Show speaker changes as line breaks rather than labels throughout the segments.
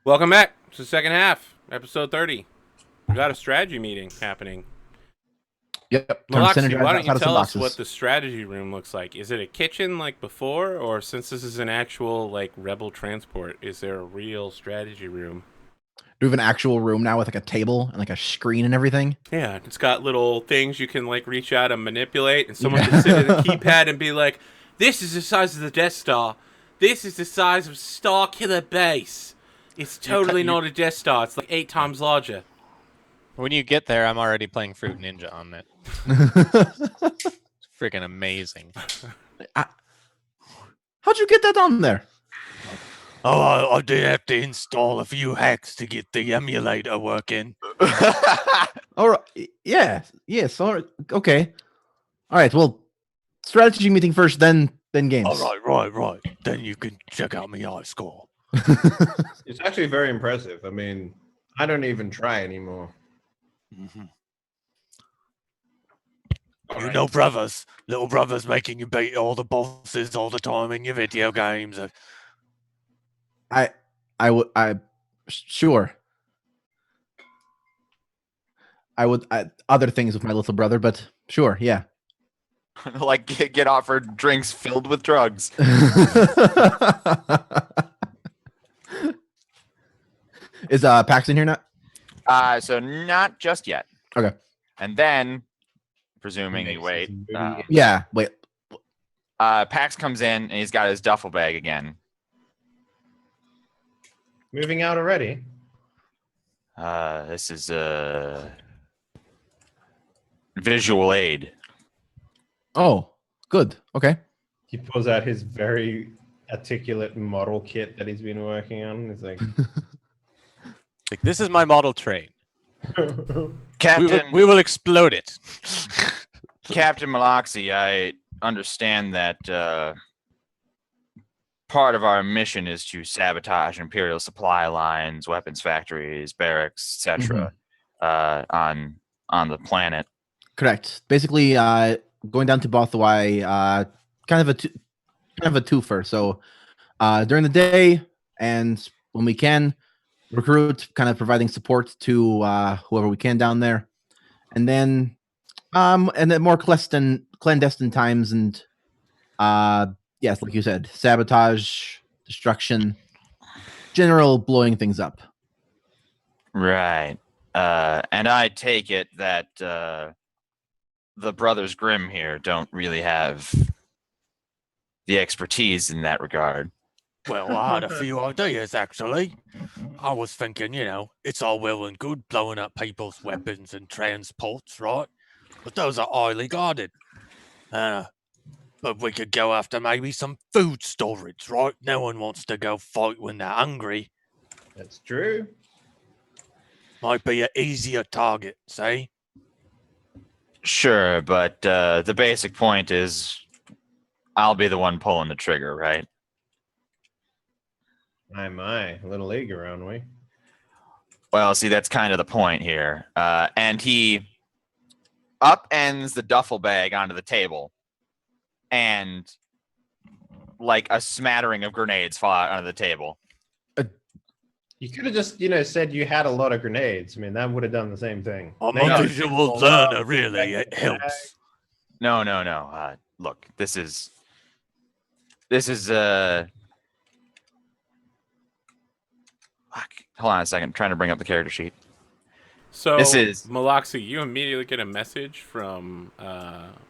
Welcome back to the second half, episode 30. We got a strategy meeting happening.
Yep. Time to
Malaxi,
synergize
why don't you
outside of some
tell us what
boxes.
the strategy room looks like? Is it a kitchen like before, or since this is an actual like rebel transport, is there a real strategy room?
Do we have an actual room now with like a table and like a screen and everything?
Yeah, it's got little things you can like reach out and manipulate, and someone can sit at a
Yeah.
keypad and be like, "This is the size of the Death Star. This is the size of Star Killer Base. It's
You cut
totally
you
not a Death Star. It's like 8 times larger."
when you get there, I'm already playing Fruit Ninja on it. It's freaking amazing.
I- How'd you get that on there?
Oh, I did have to install a few hacks to get the emulator working.
All right. Yeah. Yes. All right. Okay. All right. Well, strategy meeting first, then games.
Right. Then you can check out my high score.
It's actually very impressive. I mean, I don't even try anymore.
Mm-hmm.
All
You
right.
know, brothers, little brothers making you beat all the bosses all the time in your video games.
I sure. I would other things with my little brother, but sure, yeah.
Like get offered drinks filled with drugs.
Is Pax in here now?
So not just yet.
Okay.
And then, presuming you
Makes
wait,
this really
Yeah. Wait.
Pax comes in and he's got his duffel bag again.
Moving out already.
This is a visual aid.
Oh, good. Okay.
He pulls out his very articulate model kit that he's been working on. He's like,
Like, this is my model train.
Captain
We will explode it.
Captain Malaxi, I understand that part of our mission is to sabotage Imperial supply lines, weapons factories, barracks, etc. On the planet.
Correct. Basically, going down to Bothawai, kind of a twofer. So, during the day and when we can, recruit, kind of providing support to whoever we can down there, and then more clandestine times and yes, like you said, sabotage, destruction, general blowing things up.
Right. And I take it that the Brothers Grimm here don't really have the expertise in that regard.
Well, I had a few ideas, actually. I was thinking, it's all well and good blowing up people's weapons and transports, right? But those are highly guarded. But we could go after maybe some food storage, right? No one wants to go fight when they're hungry.
that's true.
Might be an easier target, say?
Sure, but the basic point is I'll be the one pulling the trigger, right?
My, a little eager, aren't we?
Well, see, that's kind of the point here. And he upends the duffel bag onto the table, and like a smattering of grenades fall out onto the table.
You could have just, said you had a lot of grenades. I mean, that would have done the same thing.
I'm
They
a
got
visual
people
learner,
up,
really. It
bag.
helps.
No. Look, this is fuck. Hold on a second. I'm trying to bring up the character sheet.
So,
This is-
Malaxi, you immediately get a message from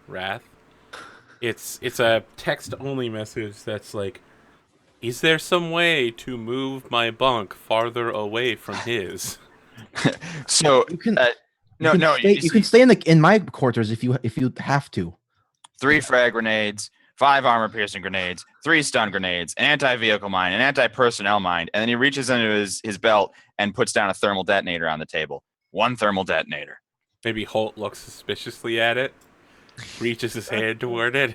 Wrath. It's a text-only message that's like, "Is there some way to move my bunk farther away from his?"
So
You can.
you
You can stay in my quarters if you have to.
3 frag grenades, 5 armor-piercing grenades, 3 stun grenades, an anti-vehicle mine, an anti-personnel mine, and then he reaches into his belt and puts down a thermal detonator on the table. 1 thermal detonator.
Maybe Holt looks suspiciously at it, reaches his hand toward it.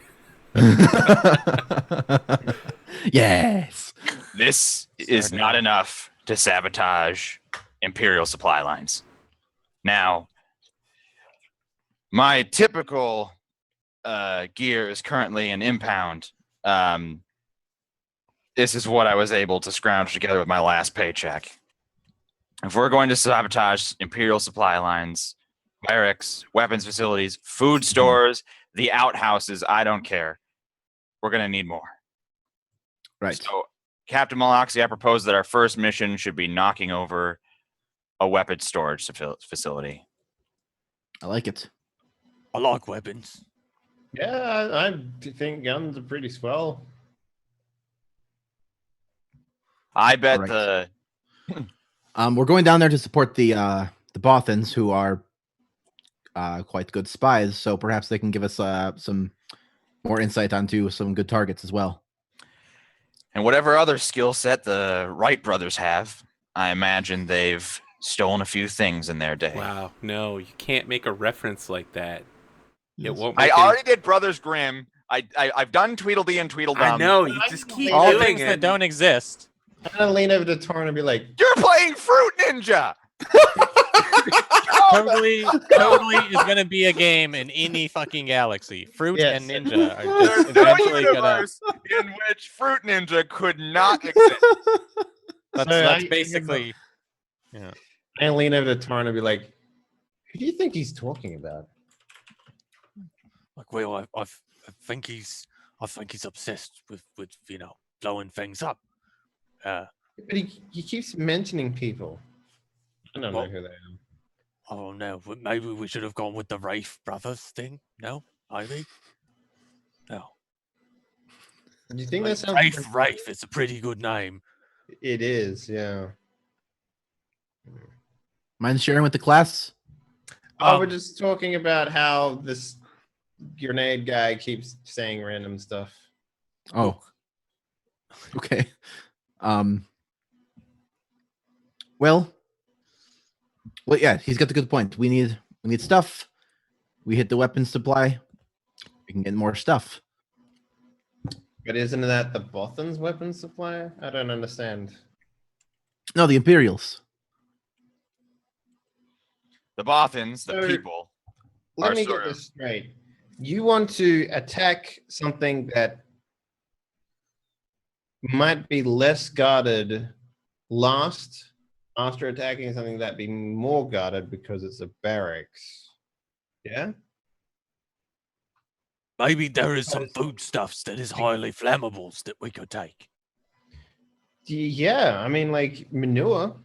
Yes.
This is not enough to sabotage Imperial supply lines. Now, my typical gear is currently an impound. This is what I was able to scrounge together with my last paycheck. If we're going to sabotage Imperial supply lines, barracks, weapons facilities, food stores, the outhouses, I don't care. We're going to need more.
Right.
So, Captain Maloxy, I propose that our first mission should be knocking over a weapons storage facility.
I like it.
I like weapons.
Yeah, I think guns are pretty swell.
I bet
Alright.
the
We're going down there to support the Bothans, who are quite good spies. So perhaps they can give us some more insight onto some good targets as well.
and whatever other skill set the Wright brothers have, I imagine they've stolen a few things in their day.
Wow, no, you can't make a reference like that. It won't
I
make any...
already did Brothers Grimm. I've done Tweedledee and Tweedledum.
I know, you
I
just
know
keep
they
All
do
doing
things
it.
that don't exist.
I'm gonna lean over to Torn and be like,
You're playing Fruit Ninja.
Totally is gonna be a game in any fucking galaxy. Fruit
Yes.
and Ninja are
There's
just
no
eventually gonna.
universe in which Fruit Ninja could not exist.
That's
I-
basically.
I lean over to Torn and be like, who do you think he's talking about?
Like, well, I think he's obsessed with blowing things up.
But he keeps mentioning people. I don't know
Well-
who they are.
Oh no, maybe we should have gone with the Rafe brothers thing. No, maybe. No,
Do you think
like,
that sounds
Rafe. It's a pretty good name.
It is, yeah.
Mind sharing with the class?
Oh, we're just talking about how this grenade guy keeps saying random stuff.
Oh, okay. Well, yeah, he's got the good point. We need stuff. We hit the weapons supply. We can get more stuff.
But isn't that the Bothan's weapons supply? I don't understand.
No, the Imperials.
The Bothans, the
So-
people.
Let
Are
me
sort
get
of-
this straight. You want to attack something that might be less guarded last after attacking something that be more guarded because it's a barracks. Yeah?
Maybe there is some
Because-
foodstuffs that is highly flammables that we could take.
Yeah, I mean, like manure.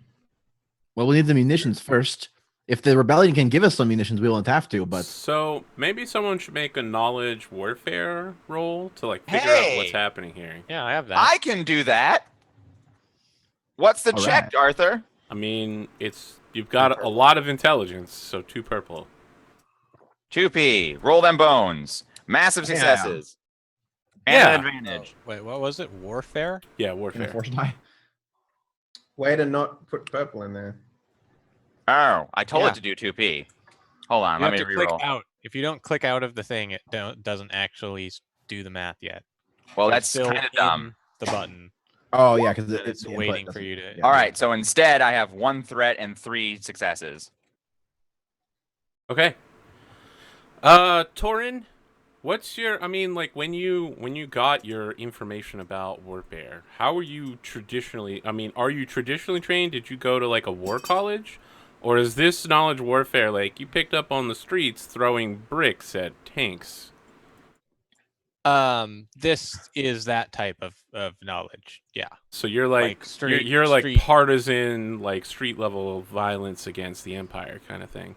Well, we need the munitions first. If the rebellion can give us some munitions, we won't have to. But
So maybe someone should make a knowledge warfare roll to like figure out what's
Hey!
happening here.
Yeah, I have that.
I can do that. What's the
All
check,
right.
Arthur?
I mean, you've got a lot of intelligence, so 2 purple.
2P. Roll them bones. Massive
Yeah.
successes. And
Yeah.
an advantage.
Wait, what was it? Warfare?
Yeah,
in the
warfare.
force die.
Way to not put purple in there.
Oh, I told
Yeah.
it to do 2P. Hold on,
You
let
have
me
to click
reroll.
out. If you don't click out of the thing, it doesn't actually do the math yet.
Well,
It's
that's
still
kind of
in
dumb.
the button.
Oh yeah, because
And it's waiting for you to.
yeah.
All right, so instead I have 1 threat and 3 successes.
Okay. Torin, what's your? I mean, like when you got your information about warfare, how were you traditionally? I mean, are you traditionally trained? Did you go to like a war college, or is this knowledge warfare like you picked up on the streets throwing bricks at tanks?
This is that type of knowledge. Yeah.
So you're like,
street-
you're like
street-
partisan, like street level violence against the empire kind of thing.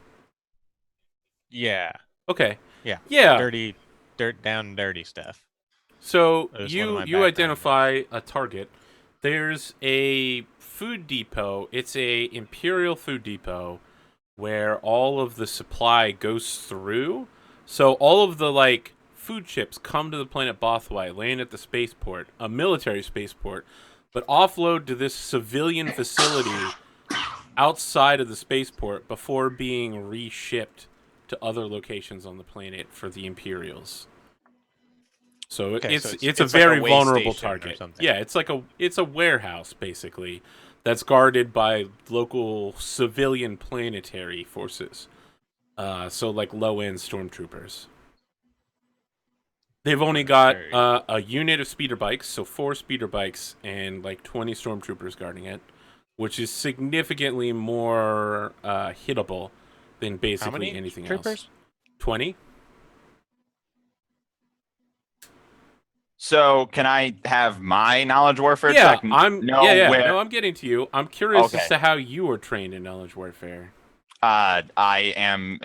Yeah.
Okay.
Yeah.
Yeah.
Dirty, down and dirty stuff.
So
That was one of
you
my
you
background.
identify a target. There's a food depot. It's a Imperial food depot where all of the supply goes through. So all of the like food ships come to the planet Bothwai, land at the spaceport, a military spaceport, but offload to this civilian facility outside of the spaceport before being reshipped to other locations on the planet for the Imperials. So
Okay,
it's
so
it's a
it's like a
very
way
vulnerable
station or
target.
something.
Yeah, it's a warehouse basically that's guarded by local civilian planetary forces. So like low end stormtroopers. They've only got
Very-
a unit of speeder bikes, so 4 speeder bikes and like 20 stormtroopers guarding it. which is significantly more hittable than
How
basically
many
anything
troopers?
else. 20?
So can I have my knowledge warfare so I
Yeah,
can
I'm.
know
Yeah.
where?
No, I'm getting to you. I'm curious as
Okay.
to how you were trained in knowledge warfare.
I am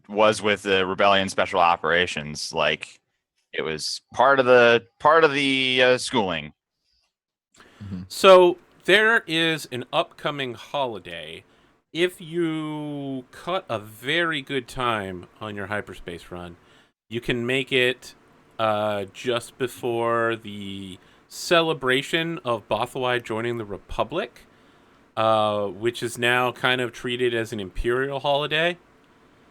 was with the Rebellion Special Operations. Like it was part of the schooling.
So there is an upcoming holiday. If you cut a very good time on your hyperspace run, you can make it just before the celebration of Bothawai joining the Republic, which is now kind of treated as an imperial holiday.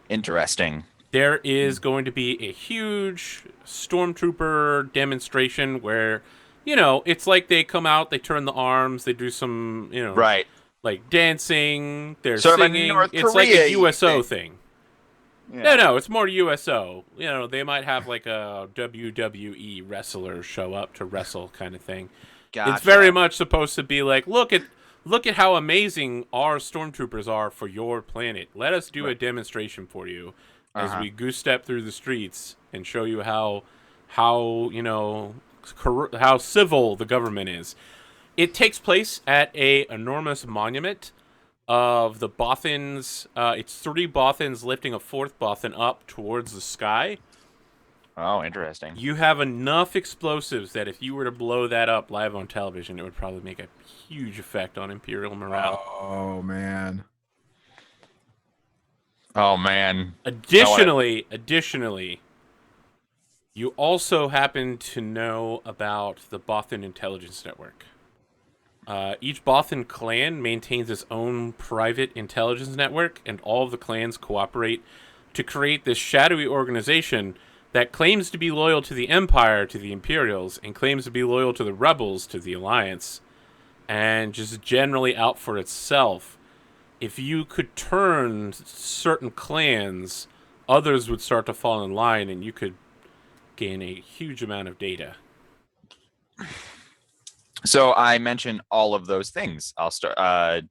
Interesting.
There is going to be a huge stormtrooper demonstration where, it's like they come out, they turn the arms, they do some,
Right.
like dancing, they're
Sort of a
singing.
North
It's like a
Korea
USO
thing.
thing.
Yeah.
No, it's more USO. They might have like a WWE wrestler show up to wrestle kind of thing.
Gotcha.
It's very much supposed to be like, look at how amazing our stormtroopers are for your planet. Let us do a demonstration for you as we goose step through the streets and show you how how civil the government is. It takes place at a enormous monument of the Bothans. It's 3 Bothans lifting a 4th Bothan up towards the sky.
Oh, interesting.
You have enough explosives that if you were to blow that up live on television, it would probably make a huge effect on Imperial morale.
Oh man.
Oh man.
Additionally, you also happen to know about the Bothan Intelligence Network. Each Bothan clan maintains its own private intelligence network, and all of the clans cooperate to create this shadowy organization that claims to be loyal to the Empire, to the Imperials, and claims to be loyal to the Rebels, to the Alliance, and just generally out for itself. If you could turn certain clans, others would start to fall in line, and you could gain a huge amount of data.
So I mentioned all of those things. I'll start. I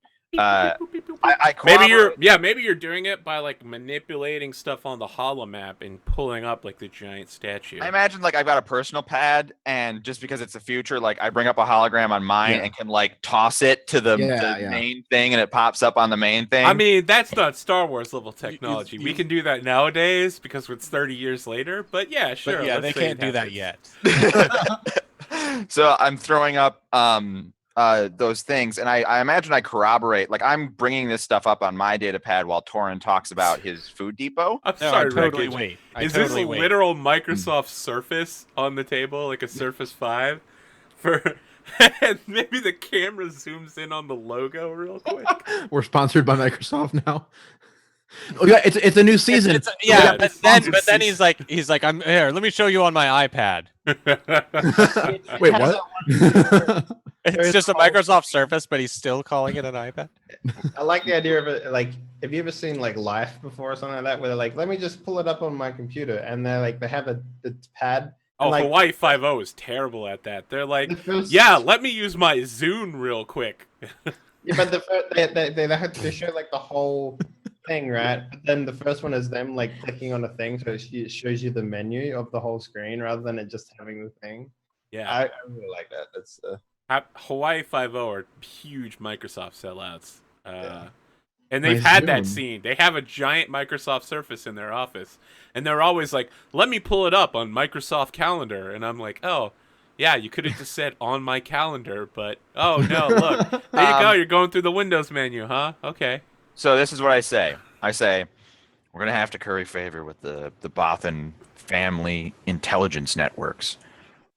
Maybe you're doing it by like manipulating stuff on the holomap and pulling up like the giant statue.
I imagine like I've got a personal pad, and just because it's the future, like I bring up a hologram on mine and can like toss it to the main thing, and it pops up on the main thing.
I mean, that's not Star Wars level technology. We can do that nowadays because it's 30 years later. But yeah, sure.
But yeah, they can't do that yet.
So I'm throwing up those things, and I imagine I corroborate. Like I'm bringing this stuff up on my data pad while Torin talks about his food depot.
I'm sorry,
totally
Wreckage.
wait.
Is this a literal Microsoft Surface on the table, like a Surface 5? And maybe the camera zooms in on the logo real quick.
We're sponsored by Microsoft now. Oh yeah, it's a new season.
But then he's like, I'm here. Let me show you on my iPad.
Wait, what?
It's just a Microsoft Surface, but he's still calling it an iPad.
I like the idea of it. Like, have you ever seen like Life before or something like that, where they're like, let me just pull it up on my computer, and they're like, they have the pad.
Oh,
like,
Hawaii 5.0 is terrible at that. They're like, yeah, let me use my Zune real quick.
Yeah, but they show like the whole thing, right? But then the first one is them like clicking on a thing, so it shows you the menu of the whole screen rather than it just having the thing.
Yeah,
I really like that. That's
Hawaii 5.0 are huge Microsoft sellouts.
Yeah.
And they've had that scene. They have a giant Microsoft Surface in their office, and they're always like, let me pull it up on Microsoft Calendar. And I'm like, oh, yeah, you could have just said on my calendar, but oh no, look, there you go. You're going through the Windows menu, huh? Okay.
So this is what I say. I say we're gonna have to curry favor with the Bothan family intelligence networks.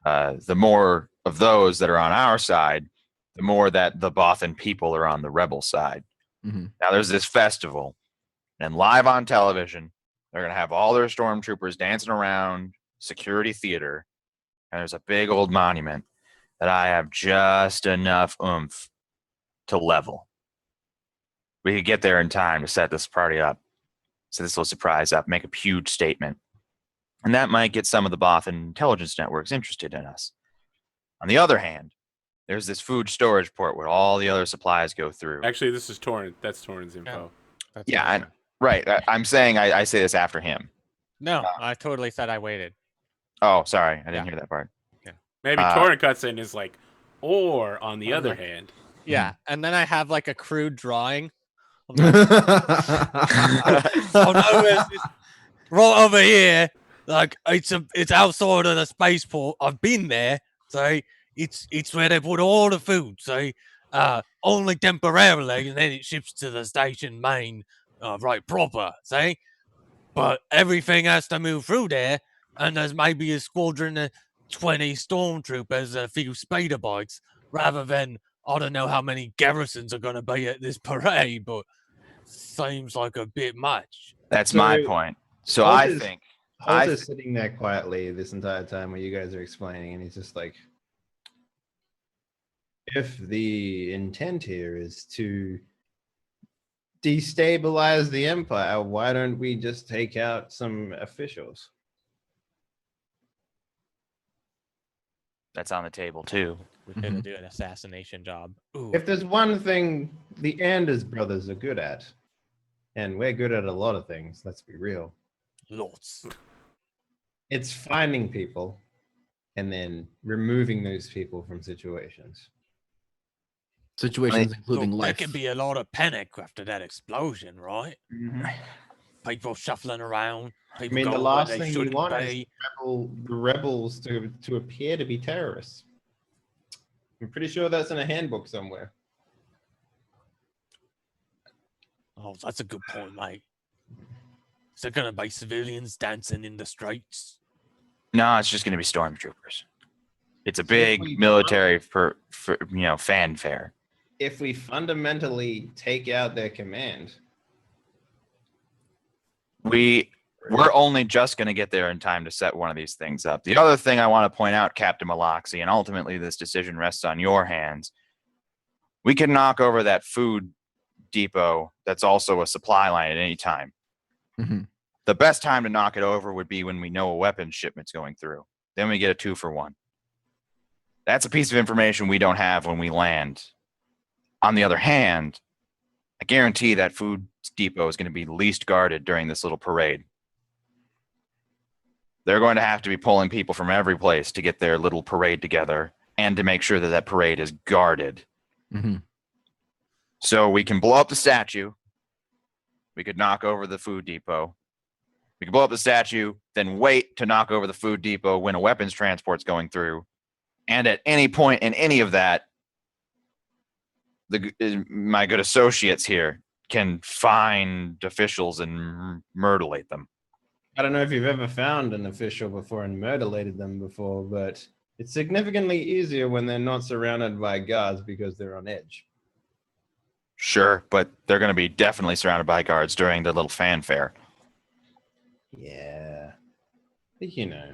The more of those that are on our side, the more that the Bothan people are on the rebel side.
Mm-hmm.
Now there's this festival, and live on television, they're gonna have all their stormtroopers dancing around security theater, and there's a big old monument that I have just enough oomph to level. We could get there in time to set this party up. So this will surprise up, make a huge statement. And that might get some of the Bothan intelligence networks interested in us. On the other hand, There's this food storage port where all the other supplies go through.
Actually, this is Torrent. That's Torrent's info.
That's
Yeah,
awesome.
right. I'm saying I say this after him.
No, I totally said I waited.
Oh, sorry. I didn't
Yeah.
hear that part.
Maybe Torrent cuts in is like, or on the other
like-
hand.
Yeah, and then I have like a crude drawing. I'm
oh
like, oh no, it's right over here. Like it's outside of the spaceport. I've been there. So it's where they put all the food. So only temporarily, and then it ships to the station main, right proper. See, but everything has to move through there, and there's maybe a squadron of 20 stormtroopers and a few speeder bikes, rather than I don't know how many garrisons are going to be at this parade, but seems like a bit much.
That's my
So,
point. So
Holt
I
is-
think
Holt is sitting there quietly this entire time while you guys are explaining, and he's just like, if the intent here is to destabilize the Empire, why don't we just take out some officials?
that's on the table too.
We're going to do an assassination job. Ooh.
If there's one thing the Anders brothers are good at, and we're good at a lot of things, let's be real,
Lots.
it's finding people and then removing those people from situations.
Situations including
Look, there
life.
can be a lot of panic after that explosion, right? People shuffling around.
I
People
mean, the
going
last
where they
thing you
shouldn't
want is
be.
the rebels to appear to be terrorists. I'm pretty sure that's in a handbook somewhere.
Oh, that's a good point, mate. Is there going to be civilians dancing in the streets?
No, it's just going to be stormtroopers. It's a
So if
big
we
military for fanfare.
If we fundamentally take out their command,
We're only just going to get there in time to set one of these things up. The other thing I want to point out, Captain Maloxy, and ultimately this decision rests on your hands. We can knock over that food depot that's also a supply line at any time.
Mhm.
The best time to knock it over would be when we know a weapons shipment's going through. Then we get a 2-for-1. That's a piece of information we don't have when we land. On the other hand, I guarantee that food depot is going to be least guarded during this little parade. They're going to have to be pulling people from every place to get their little parade together and to make sure that that parade is guarded.
Mhm.
So we can blow up the statue. We could knock over the food depot. We could blow up the statue, then wait to knock over the food depot when a weapons transport's going through. And at any point in any of that, my good associates here can find officials and murderate them.
I don't know if you've ever found an official before and murderlated them before, but it's significantly easier when they're not surrounded by guards because they're on edge.
Sure, but they're going to be definitely surrounded by guards during the little fanfare.
Yeah. You know.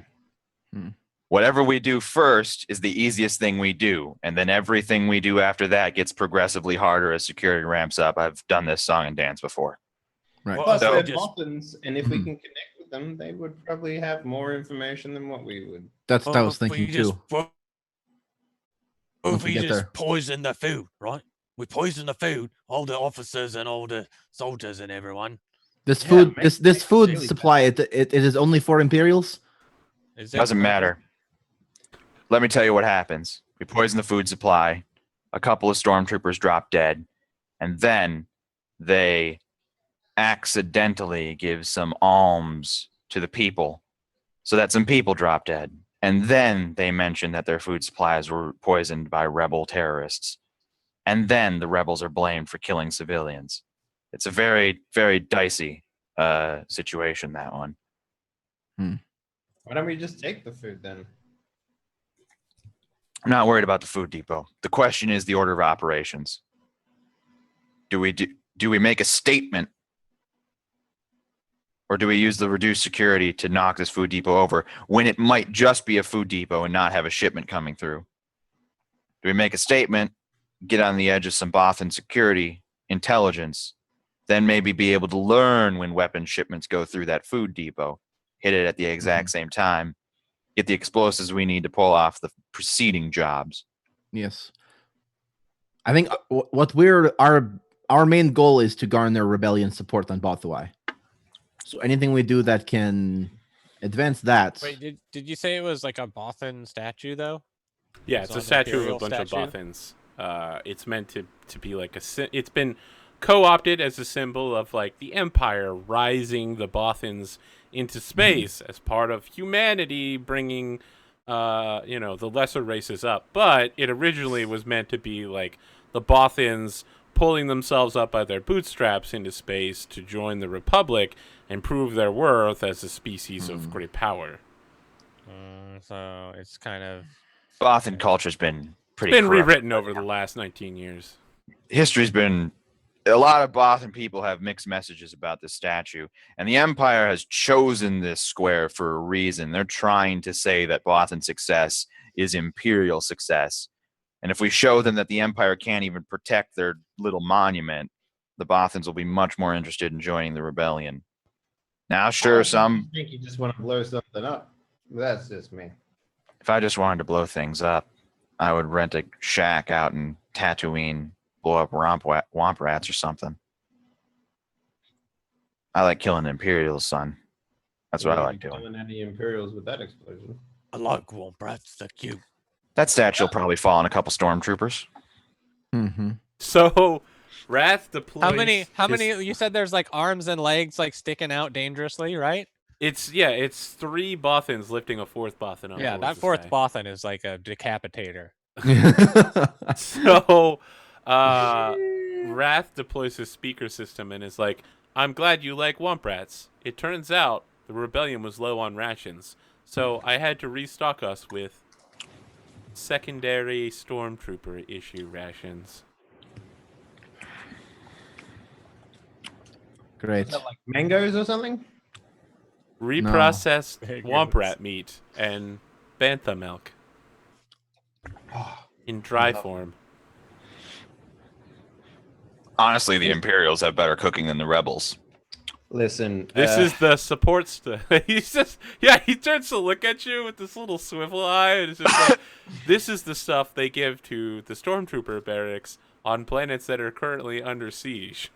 Whatever we do first is the easiest thing we do, and then everything we do after that gets progressively harder as security ramps up. I've done this song and dance before.
Right.
Well,
Plus,
So-
they're
just-
Bothans, and if we can connect with them, they would probably have more information than what we would.
That's what I was
Well,
thinking
we just-
too.
well,
Once
if
we
we
get
just
there.
poison the food, right? We poison the food, all the officers and all the soldiers and everyone.
This
Yeah,
food,
make-
this
make
food
daily
supply, it is only for Imperials.
Is it?
Doesn't matter. Let me tell you what happens. We poison the food supply. A couple of stormtroopers drop dead. And then they accidentally give some alms to the people so that some people drop dead. And then they mention that their food supplies were poisoned by rebel terrorists. And then the rebels are blamed for killing civilians. It's a very, very dicey situation, that one.
Why don't we just take the food then?
I'm not worried about the food depot. The question is the order of operations. Do we make a statement, or do we use the reduced security to knock this food depot over when it might just be a food depot and not have a shipment coming through? Do we make a statement, get on the edge of some Bothan security intelligence, then maybe be able to learn when weapon shipments go through that food depot, hit it at the exact same time, get the explosives we need to pull off the preceding jobs?
Yes. I think what we're our main goal is to garner rebellion support on Bothawai. So anything we do that can advance that.
Wait, did you say it was like a Bothan statue though?
Yeah,
It's
it's a
an
statue of a
imperial
bunch
statue?
of Bothans. It's meant to be like it's been co-opted as a symbol of like the Empire rising the Bothans into space as part of humanity bringing the lesser races up. But it originally was meant to be like the Bothans pulling themselves up by their bootstraps into space to join the Republic and prove their worth as a species of great power.
So it's kind of
Bothan culture's been pretty.
It's been
corrupt.
rewritten over the last 19 years.
History's been. A lot of Bothan people have mixed messages about this statue, and the Empire has chosen this square for a reason. They're trying to say that Bothan success is imperial success. And if we show them that the Empire can't even protect their little monument, the Bothans will be much more interested in joining the rebellion. Now, sure,
I think you just want to blow something up. That's just me.
if I just wanted to blow things up, I would rent a shack out in Tatooine, blow up womp rats or something. I like killing Imperials, son. That's what I like doing.
Killing any Imperials with that explosion.
I like warm brats. They're cute.
That statue will probably fall on a couple stormtroopers.
Mm-hmm.
So, Wrath deploys.
how many? You said there's like arms and legs like sticking out dangerously, right?
It's 3 Bothans lifting a 4th Bothan up.
Yeah,
towards
that
the
fourth
sky.
Bothan is like a decapitator.
So, Wrath deploys his speaker system and is like, "I'm glad you like Womp Rats. It turns out the rebellion was low on rations, so I had to restock us with secondary stormtrooper issue rations."
Great.
Is that like mangoes or something?
Reprocessed
Big
Womp
goodness.
Rat meat and bantha milk in dry form.
Honestly, the Imperials have better cooking than the rebels.
Listen,
This is the support stuff. He's just, he turns to look at you with this little swivel eye, and it's just like, this is the stuff they give to the stormtrooper barracks on planets that are currently under siege.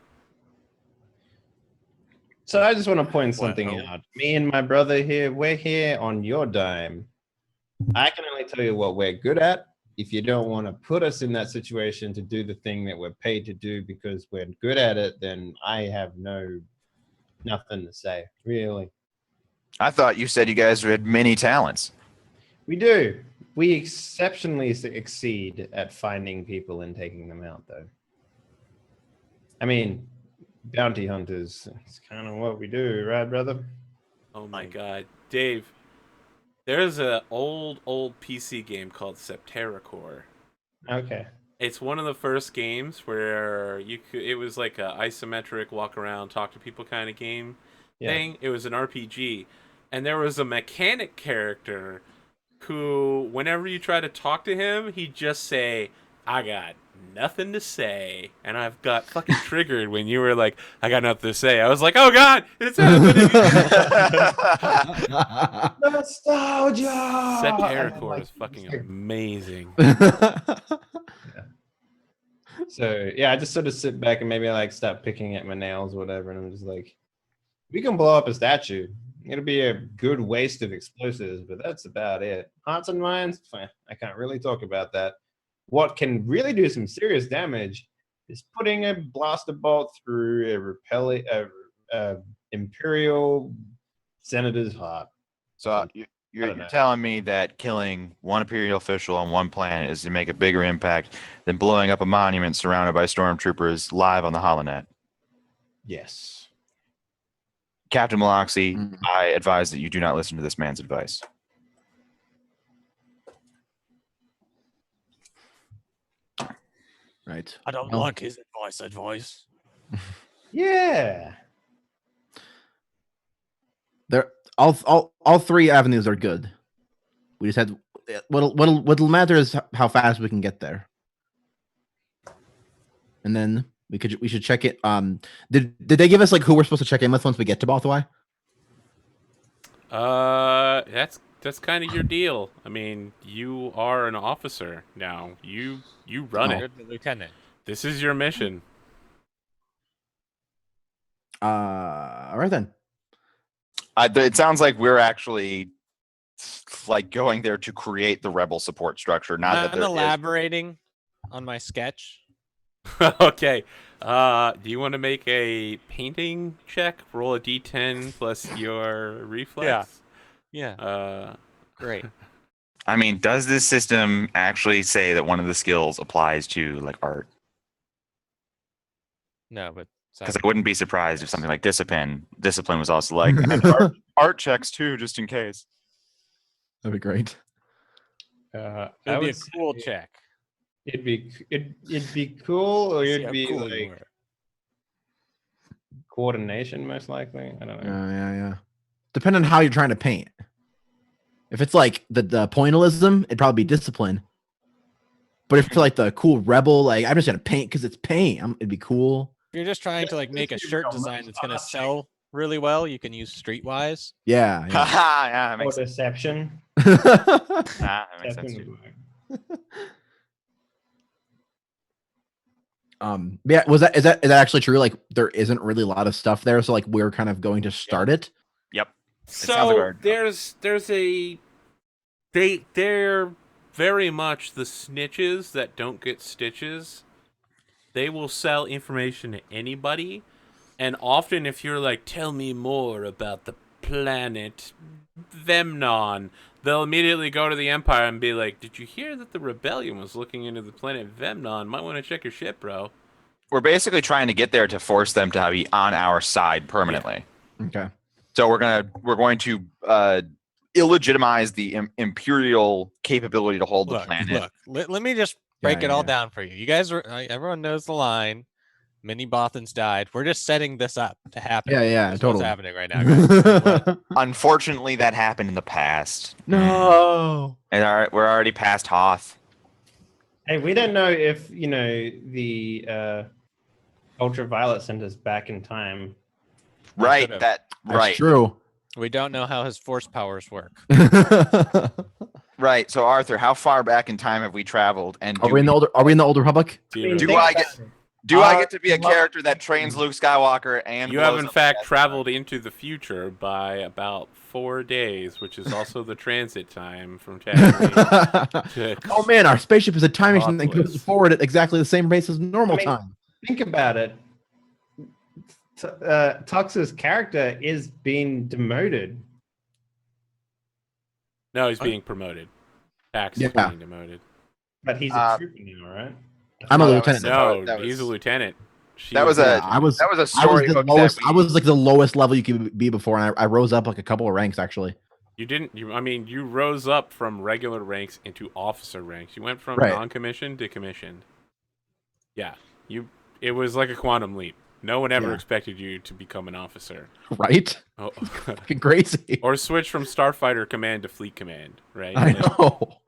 So I just want to point something
Well.
out. Me and my brother here, we're here on your dime. I can only tell you what we're good at. If you don't want to put us in that situation to do the thing that we're paid to do because we're good at it, then I have nothing to say, really.
I thought you said you guys had many talents.
We do. We exceptionally exceed at finding people and taking them out, though. I mean, bounty hunters, it's kind of what we do, right, brother?
Oh my god. Dave, there's an old PC game called Septerracore.
Okay.
It's one of the first games where it was like a isometric walk around, talk to people kind of game thing. It was an RPG. And there was a mechanic character who, whenever you try to talk to him, he'd just say, "I got nothing to say." And I've got fucking triggered when you were like, "I got nothing to say." I was like, "Oh god, it's happening."
Nostalgia!
Septerracore is fucking amazing.
So yeah, I just sort of sit back and maybe I like start picking at my nails or whatever, and I'm just like, we can blow up a statue. It'll be a good waste of explosives, but that's about it. Hearts and minds, fine. I can't really talk about that. What can really do some serious damage is putting a blaster bolt through a Imperial senator's heart.
So you're telling me that killing one Imperial official on one planet is to make a bigger impact than blowing up a monument surrounded by stormtroopers live on the holonet?
Yes.
Captain Maloxy, I advise that you do not listen to this man's advice.
Right.
I don't
Well-
like his advice.
Yeah.
There, all 3 avenues are good. We just had what'll matter is how fast we can get there, and then we should check it. Did they give us like who we're supposed to check in with once we get to Bothawai?
That's that's kind of your deal. I mean, you are an officer now. You run
You're
it.
the lieutenant.
This is your mission.
All right then.
It sounds like we're actually like going there to create the rebel support structure, not that
I'm
there is.
elaborating on my sketch.
Okay. Do you want to make a painting check? Roll a d10 plus your reflex.
Yeah. Great.
I mean, does this system actually say that one of the skills applies to like art?
No, but
Because I wouldn't be surprised if something like discipline was also like and art checks too, just in case.
That'd be great.
I
it'd be a
would
cool
say
check.
It'd be cool, or
See
it'd
how
be
cool you
like
were.
coordination, most likely. I don't know.
Yeah. Depending on how you're trying to paint. If it's like the pointillism, it'd probably be discipline. But if it's like the cool rebel, like I'm just gonna paint because it's paint, it'd be cool.
If you're just trying to like make a
Let's be
shirt
real,
design
most
that's gonna
artists-
sell really well, you can use Streetwise.
Yeah.
Haha, yeah, that
Or
makes sense.
deception.
That makes sense
Deception
too.
would work.
Yeah. Is that actually true? Like there isn't really a lot of stuff there, so like we're kind of going to start it.
Yep. sounds like
So
our-
they're very much the snitches that don't get stitches. They will sell information to anybody, and often if you're like, tell me more about the planet Vemnon, they'll immediately go to the Empire and be like, did you hear that the rebellion was looking into the planet Vemnon? Might want to check your shit, bro.
We're basically trying to get there to force them to be on our side permanently.
Okay.
So we're going to illegitimize the imperial capability to hold the
Look,
planet.
let me just break it all
Yeah.
down for you. You guys are everyone knows the line. Many Bothans died. We're just setting this up to happen.
Yeah,
That's
totally.
what's happening right now, guys. What?
Unfortunately, that happened in the past.
No.
And we're already past Hoth.
Hey, we don't know if the ultraviolet sent us back in time.
Right.
could've.
That's
Right.
true.
We don't know how his force powers work.
Right. So Arthur, how far back in time have we traveled? And
Are we in the Old Republic?
Do
I
you
mean,
really-
Do
think
I
about
get-
it.
Do I get to be a
Love-
character that trains Luke Skywalker and
You have
blows
in
up
fact
Death
traveled into the future by about 4 days, which is also the transit time from Tatooine to
Oh man, our spaceship is a time machine that goes
Apocalypse.
forward at exactly the same pace as normal
I mean-
time.
Think about it. Tux's character is being demoted.
No, he's being promoted. Pax is
Yeah.
being demoted.
But he's a trooper now, right?
I'm a
No, that was
lieutenant.
so-
No,
that
he's a
was-
lieutenant. She
That was
was
a-
a
I was
That was a
I was
storybook.
the lowest.
that
I was like the lowest level you could be before, and I rose up like a couple of ranks actually.
You didn't. You rose up from regular ranks into officer ranks. You went from
Right.
non-commissioned to commissioned. Yeah, It was like a quantum leap. No one ever
Yeah.
expected you to become an officer.
Right?
Oh.
Fucking crazy.
Or switch from starfighter command to fleet command. Right.
I
Like,
know.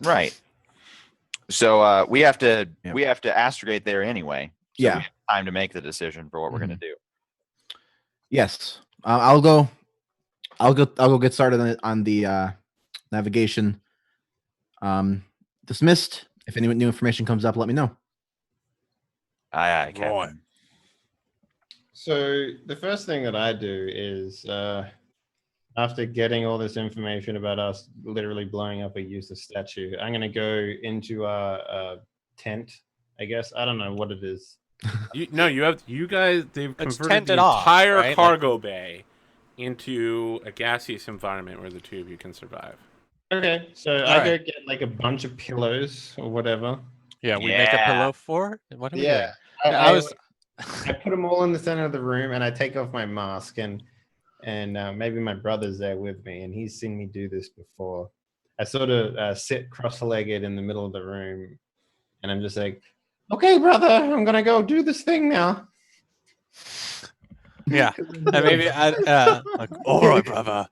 Right. So we have to
Yep.
astrogate there anyway. So
Yeah.
we have time to make the decision for what we're gonna do.
Yes. I'll go get started on the navigation. Dismissed. If any new information comes up, let me know.
Aye, Captain.
Right.
So the first thing that I do is after getting all this information about us literally blowing up a useless statue, I'm gonna go into our tent. I guess I don't know what it is.
you guys. They've
It's
converted the
tented off,
entire
right? Like-
cargo bay into a gaseous environment where the two of you can survive.
Okay, so
All
I
right.
go get like a bunch of pillows or whatever.
Yeah, we make a
Yeah.
pillow for it? What are we
Yeah,
doing? I was
I put them all in the center of the room, and I take off my mask, and maybe my brother's there with me, and he's seen me do this before. I sort of sit cross-legged in the middle of the room, and I'm just like, "Okay, brother, I'm gonna go do this thing now."
yeah. And maybe like, all right, brother.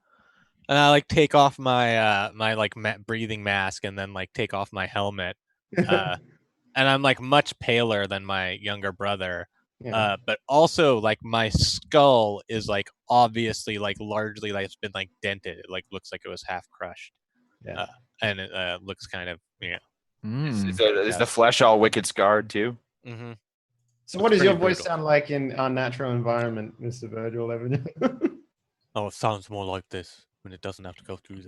And I like take off my my like breathing mask and then like take off my helmet. And I'm like much paler than my younger brother.
Yeah.
But also like my skull is like obviously like largely like it's been like dented. It like looks like it was half crushed.
Yeah.
And it looks kind of
Is the flesh all wicked scarred too?
Mm-hmm.
So
It's
what does your
pretty
voice
brutal.
sound like in our natural environment, Mr. Virgil Evan?
Oh, it sounds more like this when it doesn't have to go through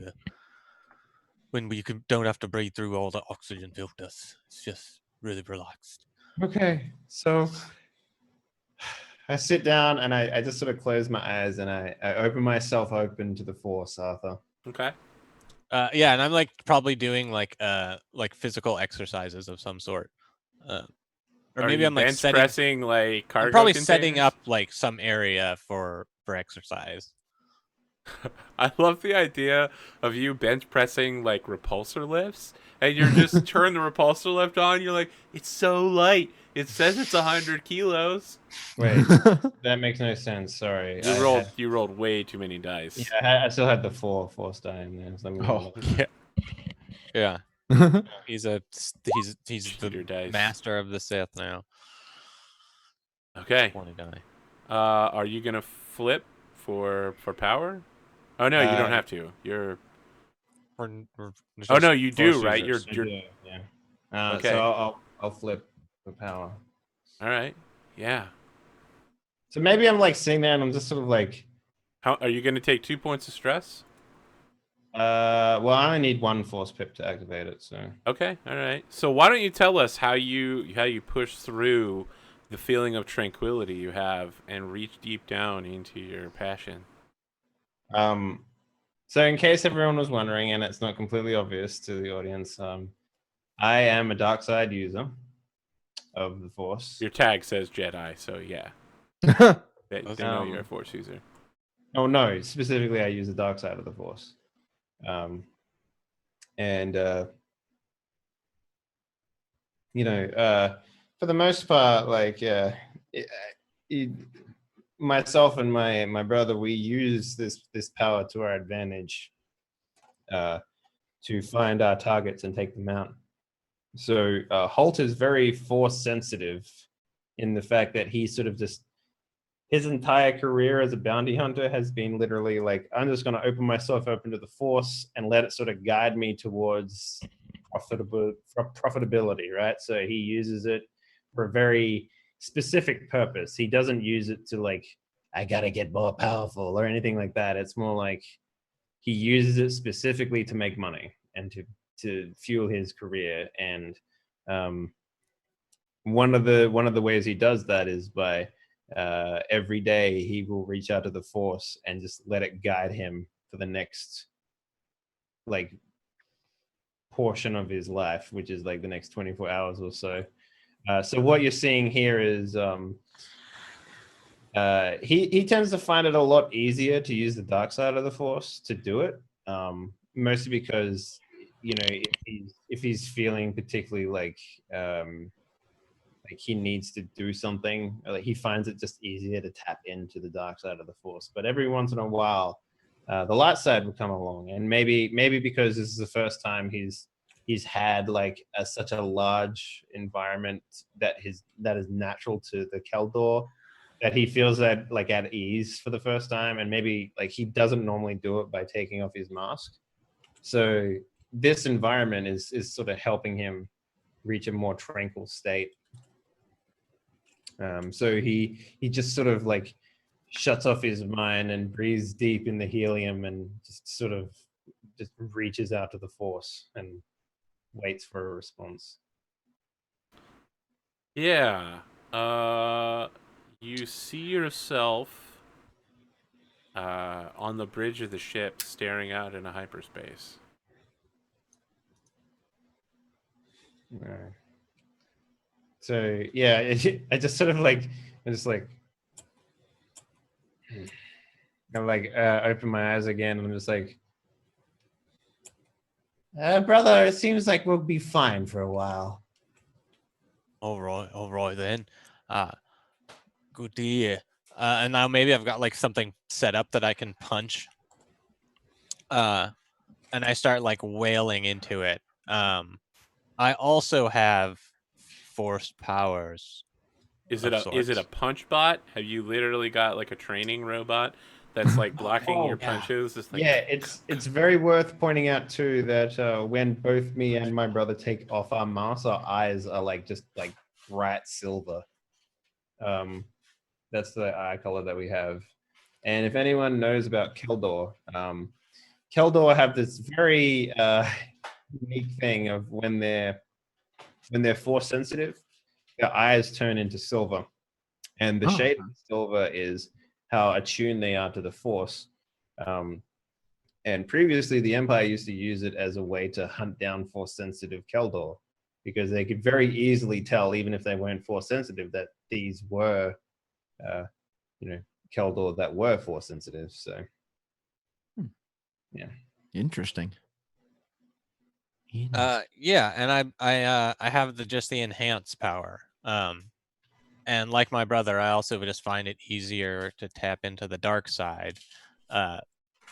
when don't have to breathe through all the oxygen filters. It's just really relaxed.
Okay, so I sit down and I just sort of close my eyes and I open myself open to the force, Arthur.
Okay.
Yeah, and I'm like probably doing like physical exercises of some sort. Or
Are
maybe
you
I'm like
bench
setting
pressing like cargo
I'm probably
containers?
setting up like some area for exercise.
I love the idea of you bench pressing like repulsor lifts, and you're just turn the repulsor lift on. You're like, it's so light. It says it's 100 kilos.
Wait, that makes no sense. Sorry.
You rolled way too many dice.
Yeah, I still had the force die in there. So let me roll it.
Yeah. He's the
Cheater dice.
master of the Sith now.
Okay.
20 die.
Are you gonna flip for power? Oh no, you don't have to. You're. Oh no, you do, right? You're.
Yeah.
Okay.
So I'll flip for power.
All right. Yeah.
So maybe I'm like sitting there and I'm just sort of like,
How are you gonna take 2 points of stress?
well, I only need one force pip to activate it. So
Okay. All right. So why don't you tell us how you push through the feeling of tranquility you have and reach deep down into your passion?
So in case everyone was wondering, and it's not completely obvious to the audience, I am a dark side user of the Force.
Your tag says Jedi, so yeah. They know you're a Force user.
Oh no, specifically I use the dark side of the Force. And for the most part, like myself and my brother, we use this power to our advantage to find our targets and take them out. So Holt is very force sensitive in the fact that he sort of just his entire career as a bounty hunter has been literally like, I'm just going to open myself open to the force and let it sort of guide me towards profitability, right? So he uses it for a very specific purpose. He doesn't use it to like, I got to get more powerful or anything like that. It's more like he uses it specifically to make money and to fuel his career. And one of the ways he does that is by every day he will reach out to the force and just let it guide him for the next like portion of his life, which is like the next 24 hours or so. So what you're seeing here is he tends to find it a lot easier to use the dark side of the force to do it, mostly because if he's feeling particularly like he needs to do something, like he finds it just easier to tap into the dark side of the force. But every once in a while, the light side will come along, and maybe because this is the first time he's had like such a large environment that is natural to the Keldor, that he feels that like at ease for the first time, and maybe like he doesn't normally do it by taking off his mask. So this environment is sort of helping him reach a more tranquil state. So he just sort of like shuts off his mind and breathes deep in the helium and just sort of just reaches out to the force and waits for a response.
Yeah. You see yourself on the bridge of the ship staring out into hyperspace.
So yeah, I just sort of like I open my eyes again and I'm just like, brother, it seems like we'll be fine for a while.
All right then. Good to hear. And now maybe I've got like something set up that I can punch. And I start like wailing into it. I also have force powers.
Is
of
it a
sorts.
punch bot? Have you literally got like a training robot that's like blocking your
yeah.
punches? It's like,
Yeah, it's very worth pointing out too that when both me and my brother take off our masks, our eyes are like just like bright silver. That's the eye color that we have. And if anyone knows about Keldor, Keldor have this very unique thing of when they're force sensitive, their eyes turn into silver, and the
Oh.
shade of the silver is how attuned they are to the force. And previously, the Empire used to use it as a way to hunt down force sensitive Keldor, because they could very easily tell, even if they weren't force sensitive, that these were, Keldor that were force sensitive. So,
Interesting.
Yeah, and I have the enhance power. And like my brother, I also just find it easier to tap into the dark side.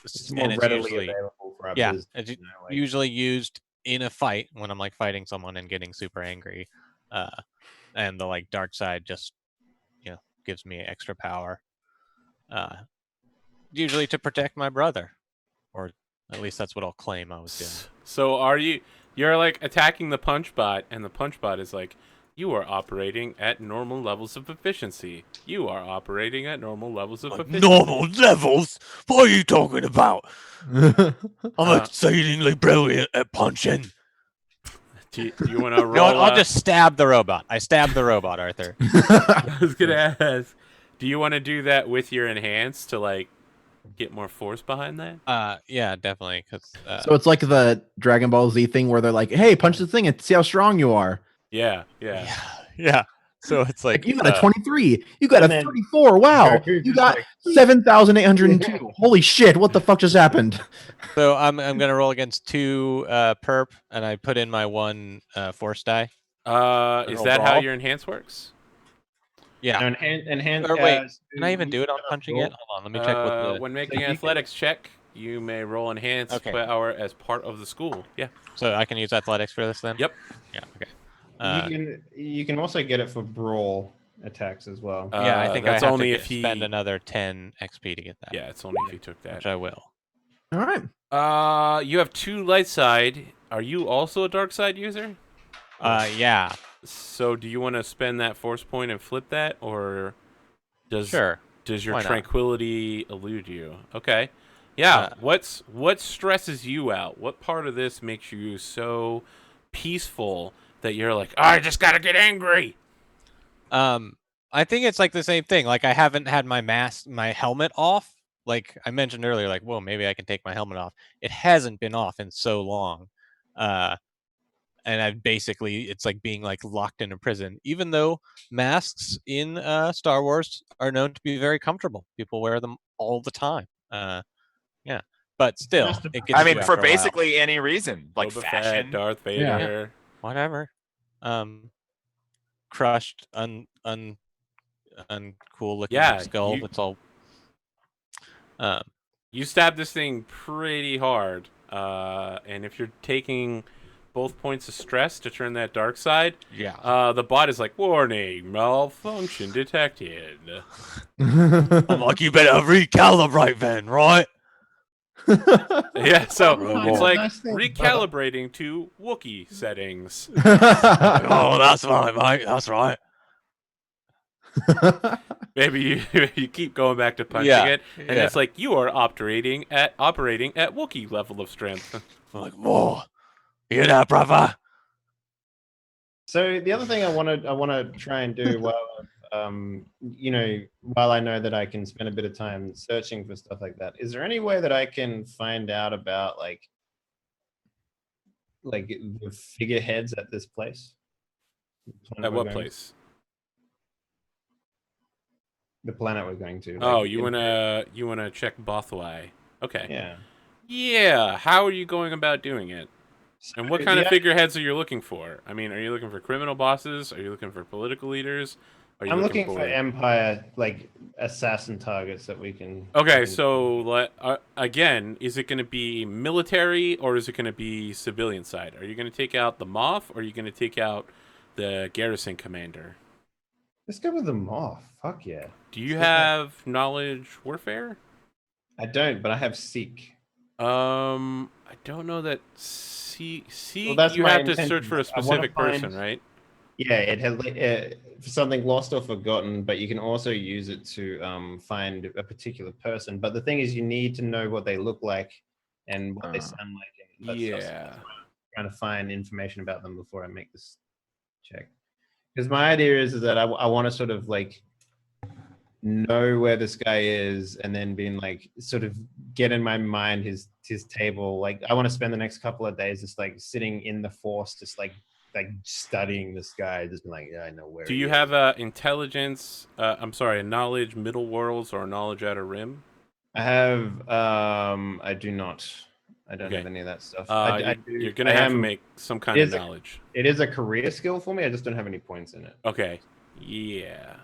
it's
And
more
it's
readily
usually
available for our
yeah,
business.
it's
Like,
usually used in a fight when I'm like fighting someone and getting super angry. And the like dark side just gives me extra power. Usually to protect my brother, or at least that's what I'll claim I was doing.
so you're like attacking the punch bot, and the punch bot is like, you are operating at normal levels of efficiency. You are operating at normal levels of efficiency.
Normal levels? What are you talking about? I'm
Uh,
exceedingly brilliant at punching.
Do you want to
You know what?
roll?
I'll just stab the robot. I stabbed the robot, Arthur.
I was gonna ask. Do you want to do that with your enhance to like get more force behind that?
Yeah, definitely. Because
So it's like the Dragon Ball Z thing where they're like, "Hey, punch the thing and see how strong you are."
Yeah.
yeah. So it's
Like
like
you got a 23, you got
And
a
then
34. Wow,
Goku
you
just
got
like-
7,802. Holy shit! What the fuck just happened?
So I'm gonna roll against 2 perp, and I put in my 1 force die.
Is
roll
that how
brawl?
your enhance works?
Yeah.
and
Or wait, can I even do it on punching
roll?
yet? Hold on, let me check what the.
When making
you
an
can-
athletics check, you may roll enhance
Okay.
power as part of the school. Yeah.
So I can use athletics for this then.
Yep.
Yeah. Okay.
You can also get it for brawl attacks as well.
Yeah, I think I
that's
have
only
to
if he.
spend another 10 XP to get that.
Yeah, it's only if he took that.
Which I will.
All right.
You have 2 light side. Are you also a dark side user?
Yeah.
So do you want to spend that force point and flip that, or does
Sure.
your
Why not?
tranquility elude you? Okay. Yeah. What stresses you out? What part of this makes you so peaceful that you're like, oh, I just gotta get angry?
I think it's like the same thing. Like I haven't had my helmet off. Like I mentioned earlier, like, whoa, maybe I can take my helmet off. It hasn't been off in so long. And I've basically, it's like being like locked in a prison, even though masks in Star Wars are known to be very comfortable. People wear them all the time. Yeah, but still, it gets
I
you
mean, for
after a while.
basically any reason, like
Boba
fashion.
Fett, Darth Vader.
Whatever. Crushed, uncool looking
Yeah,
skull.
you-
It's all.
You stab this thing pretty hard, and if you're taking both points of stress to turn that dark side,
Yeah.
the bot is like, warning, malfunction detected.
I'm like, you better recalibrate then, right?
Yeah, so
Oh,
it's like
nice thing.
recalibrating to Wookiee settings.
Oh, that's right, mate. That's right.
Maybe you keep going back to punching
Yeah,
it, and
yeah.
it's like you are operating at Wookiee level of strength.
I'm like, whoa. You hear that, brother?
So the other thing I want to try and do while while I know that I can spend a bit of time searching for stuff like that, is there any way that I can find out about like the figureheads at this place?
At what place?
The planet we're going to.
Oh,
like,
you wanna check Bothwai? Okay.
Yeah.
Yeah. How are you going about doing it? And what kind of
Yeah,
figureheads are you looking for? I mean, are you looking for criminal bosses? Are you looking for political leaders? Are you
I'm looking for Empire like assassin targets that we can.
Okay, so again, is it going to be military or is it going to be civilian side? Are you going to take out the Moff or are you going to take out the garrison commander?
Let's go with the moth. Fuck yeah.
Do you
Let's get that.
have knowledge warfare?
I don't, but I have seek.
I don't know that seek
that's
you
my
have to search
intention.
for a
I wanna
specific person,
find-
right?
Yeah, it has for something lost or forgotten, but you can also use it to find a particular person. But the thing is, you need to know what they look like and what they sound like, and that stuff. So
Yeah.
that's why I'm trying to find information about them before I make this check. Because my idea is that I want to sort of like know where this guy is, and then being like sort of get in my mind his table. Like I want to spend the next couple of days just like sitting in the force, just like studying this guy, just being like, yeah, I know where.
Do
he
you
is.
have a intelligence? I'm sorry, a knowledge middle worlds or a knowledge outer rim?
I have. I do not. I don't
Okay.
have any of that stuff. I do.
You're gonna
I
have to
am-
make some kind
it
of
is a-
knowledge.
It is a career skill for me. I just don't have any points in it.
Okay. Yeah.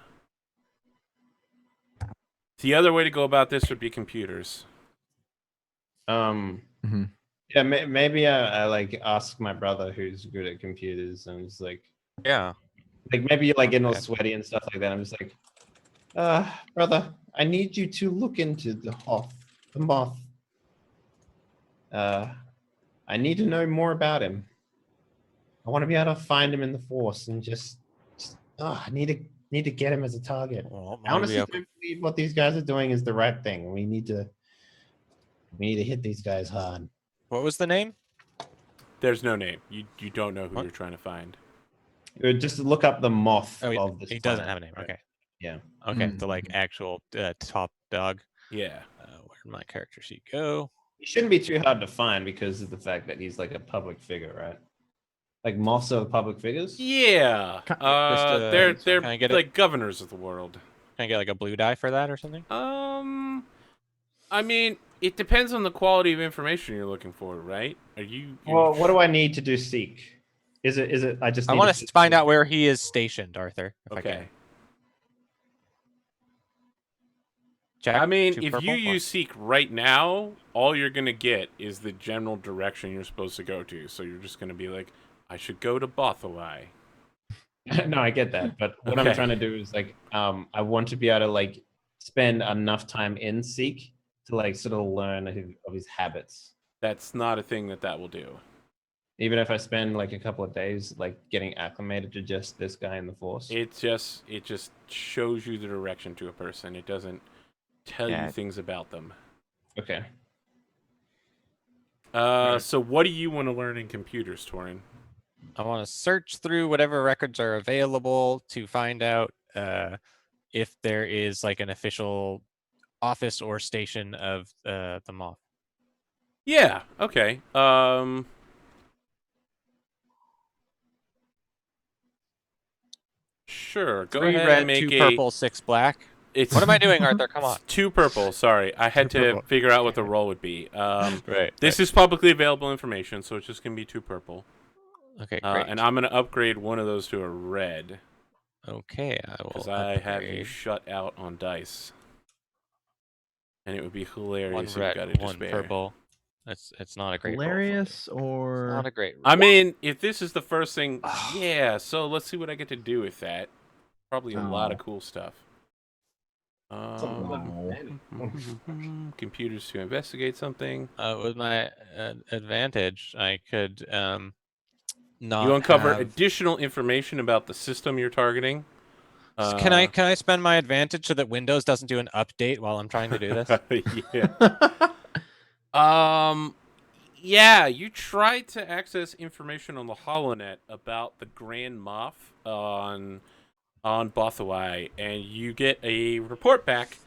The other way to go about this would be computers.
Mhm.
Yeah, maybe I like ask my brother who's good at computers, and it's like
Yeah.
maybe you're like getting all
Okay.
sweaty and stuff like that. I'm just like, brother, I need you to look into the moth. I need to know more about him. I want to be able to find him in the force and just I need to get him as a target.
Well,
I honestly
maybe
don't believe what these guys are doing is the right thing. We need to hit these guys hard.
what was the name?
There's no name. You don't know who
What?
you're trying to find.
Just look up the moth
Oh,
of this.
he doesn't
planet,
have a name.
right?
Okay.
Yeah.
Okay. The like actual top dog.
Yeah.
Where'd my character sheet go?
He shouldn't be too hard to find because of the fact that he's like a public figure, right? Like moths are public figures.
Yeah.
Just,
They're
can I get it?
like governors of the world.
Can I get like a blue die for that or something?
I mean, it depends on the quality of information you're looking for, right? Are you?
Well, what do I need to do? Seek. Is it? I just.
I
need
want to find out where he is stationed, Arthur. If I
Okay.
can. Check.
I mean,
Two
if
purple,
you
one.
use Seek right now, all you're gonna get is the general direction you're supposed to go to. So you're just gonna be like, I should go to Bothawai.
No, I get that, but what I'm
Okay.
trying to do is like, I want to be able to like spend enough time in Seek to like sort of learn of his habits.
That's not a thing that will do.
Even if I spend like a couple of days like getting acclimated to just this guy in the force.
It just shows you the direction to a person. It doesn't tell
Yeah.
you things about them.
Okay.
So what do you want to learn in computers, Torin?
I want to search through whatever records are available to find out if there is like an official office or station of the moth.
Yeah. Okay. Sure. Go
3
ahead
red,
and make
2
a.
purple, 6 black.
It's
What am I doing, Arthur? Come on.
2 purple. Sorry, I had
2
to
purple.
figure out what the roll would be.
Right.
This is publicly available information, so it's just gonna be 2 purple.
Okay, great.
And I'm gonna upgrade one of those to a red
Okay, I will.
because I have you
upgrade.
shut out on dice, and it would be
1
hilarious if you
red,
got a
1
despair.
purple. It's not a great roll for me.
Hilarious
It's
or
not a great roll.
I mean, if this is the first thing, yeah. So let's see what I get to do with that. Probably a lot of
Oh.
cool stuff.
Oh.
Computers to investigate something.
With my advantage, I could not
You uncover
have...
additional information about the system you're targeting.
Can I spend my advantage so that Windows doesn't do an update while I'm trying to do this?
Yeah. Yeah, you tried to access information on the HoloNet about the Grand Moff on Bothawai, and you get a report back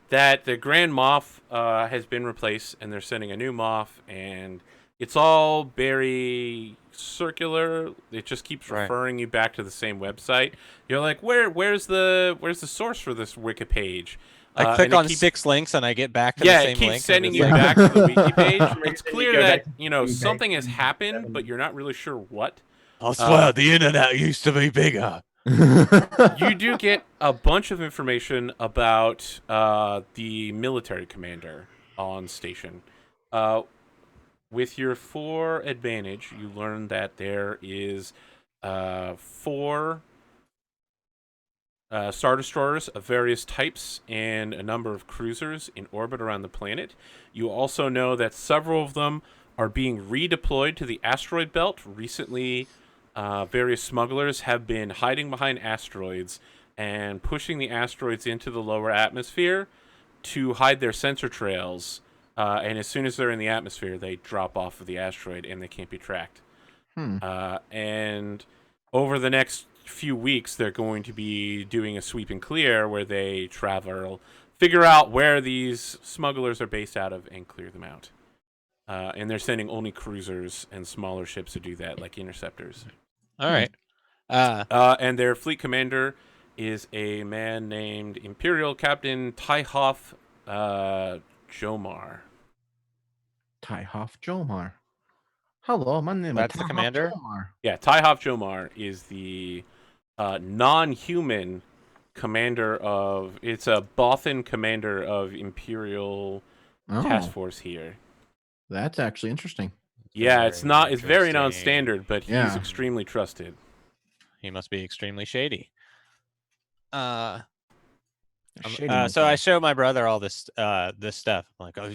that the Grand Moff has been replaced, and they're sending a new Moff, and it's all very circular. It just keeps
Right.
referring you back to the same website. You're like, where's the source for this wiki page?
I click
and it
on
keeps-
6 links and I get back to
yeah,
the same
it keeps
link.
sending
and
you
it's like,
back to the wiki page. It's
Then you
clear
go back
that,
to
you know,
page
something has
7.
happened, but you're not really sure what.
I swear the internet used to be bigger.
You do get a bunch of information about the military commander on station. With your 4 advantage, you learn that there is 4 Star Destroyers of various types and a number of cruisers in orbit around the planet. You also know that several of them are being redeployed to the asteroid belt. Recently, various smugglers have been hiding behind asteroids and pushing the asteroids into the lower atmosphere to hide their sensor trails. And as soon as they're in the atmosphere, they drop off of the asteroid and they can't be tracked. And over the next few weeks, they're going to be doing a sweep and clear where they travel, figure out where these smugglers are based out of, and clear them out. And they're sending only cruisers and smaller ships to do that, like interceptors.
All right.
And their fleet commander is a man named Imperial Captain Tyhoff Jomar.
Tyhoff Jomar. Hello, my name
That's
is
the
Tyhoff
commander?
Jomar.
Yeah, Tyhoff Jomar is the non-human commander of... It's a Bothan commander of Imperial Task Force here.
That's actually interesting.
Yeah, it's
Very
not. It's very
interesting.
non-standard, but he's
Yeah.
extremely trusted.
He must be extremely shady.
Shady
So I show my brother all this this stuff. I'm like, oh,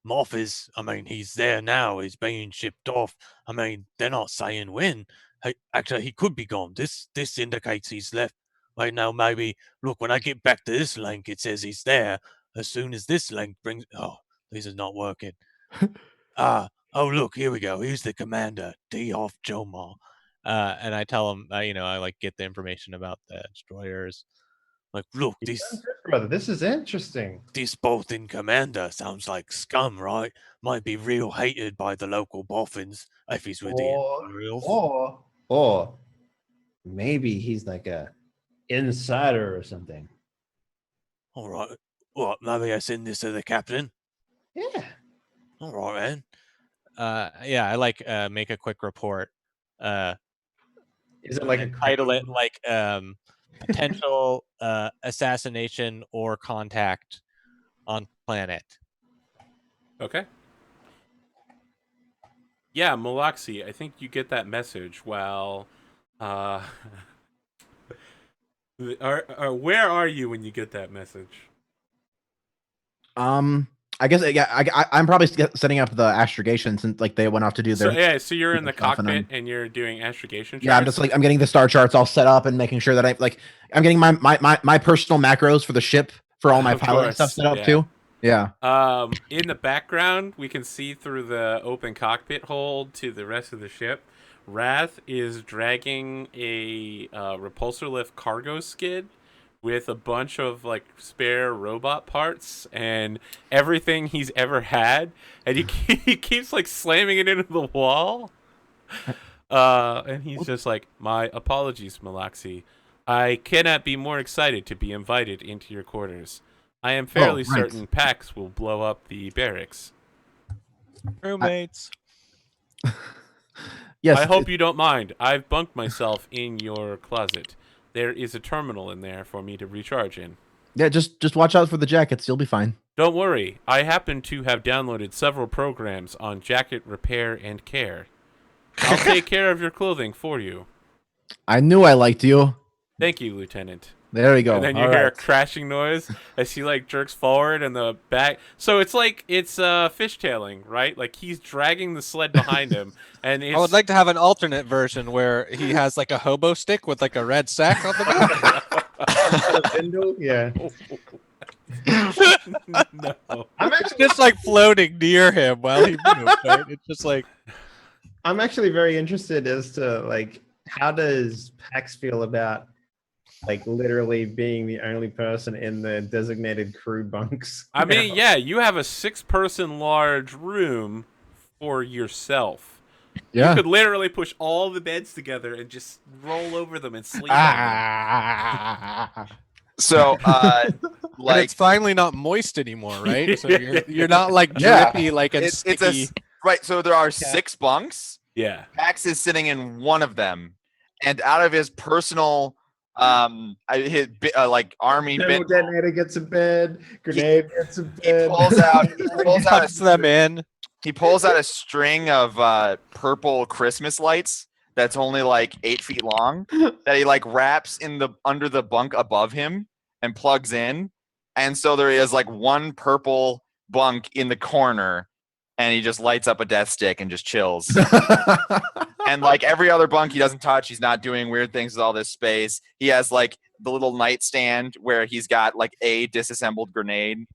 Moff is, I mean, he's there now. He's being shipped off. I mean, they're not saying when. Hey, actually, he could be gone. This indicates he's left. Wait, now maybe, look, when I get back to this link, it says he's there. As soon as this link brings, oh, this is not working. Oh, look, here we go. Here's the commander, Tyhoff Jomar.
and I tell him, I like get the information about the destroyers. Like, look,
You've done good, brother. This is interesting.
this Bothan commander sounds like scum, right? Might be real hated by the local Boffins if he's with the Imperials.
Or maybe he's like a insider or something.
All right. What? Maybe I send this to the captain.
Yeah.
All right, man.
Yeah, I like make a quick report.
Is it like a
And title it like potential assassination or contact on planet.
Okay. Yeah, Malaxi, I think you get that message while... where are you when you get that message?
I guess I'm probably setting up the astrogation since like they went off to do their.
So you're in the
stuff, and
cockpit and you're doing astrogation charts?
Yeah, I'm just like I'm getting the star charts all set up and making sure that I'm getting my personal macros for the ship for all my
Of
piloting
course,
stuff set up
yeah.
too. Yeah.
In the background, we can see through the open cockpit hole to the rest of the ship. Wrath is dragging a repulsor lift cargo skid with a bunch of like spare robot parts and everything he's ever had, and he keeps like slamming it into the wall. And he's just like, "My apologies, Malaxi. I cannot be more excited to be invited into your quarters. I am fairly certain Pax will blow up the barracks.
Roommates.
Yes.
I hope you don't mind. I've bunked myself in your closet. There is a terminal in there for me to recharge in.
Yeah, just watch out for the jackets. You'll be fine.
Don't worry. I happen to have downloaded several programs on jacket repair and care. I'll take care of your clothing for you.
I knew I liked you.
Thank you, Lieutenant.
There we go.
And then you
All
hear a
right.
crashing noise as he like jerks forward and the back. So it's fishtailing, right? Like he's dragging the sled behind him, and it's...
I would like to have an alternate version where he has like a hobo stick with like a red sack on the back.
Yeah.
No.
It's just like floating near him while he moves. Right? It's just like
I'm actually very interested as to like how does Pax feel about like literally being the only person in the designated crew bunks.
I mean, yeah, you have a 6-person large room for yourself.
Yeah.
You could literally push all the beds together and just roll over them and sleep on
So,
and
like,
it's finally not moist anymore, right? So you're not like
Yeah.
drippy like and
it's
sticky.
right. So there are 6 bunks.
them. Yeah.
Pax is sitting in one of them, and out of his personal, like army
Thermal
bit,
detonator gets a bed. Grenade gets a
he
bed.
pulls out. He pulls out
Tucks them in.
He pulls out a string of purple Christmas lights that's only like 8 feet long that he like wraps in the under the bunk above him and plugs in. And so there is like one purple bunk in the corner, and he just lights up a death stick and just chills. And like every other bunk he doesn't touch. He's not doing weird things with all this space. He has like the little nightstand where he's got like a disassembled grenade.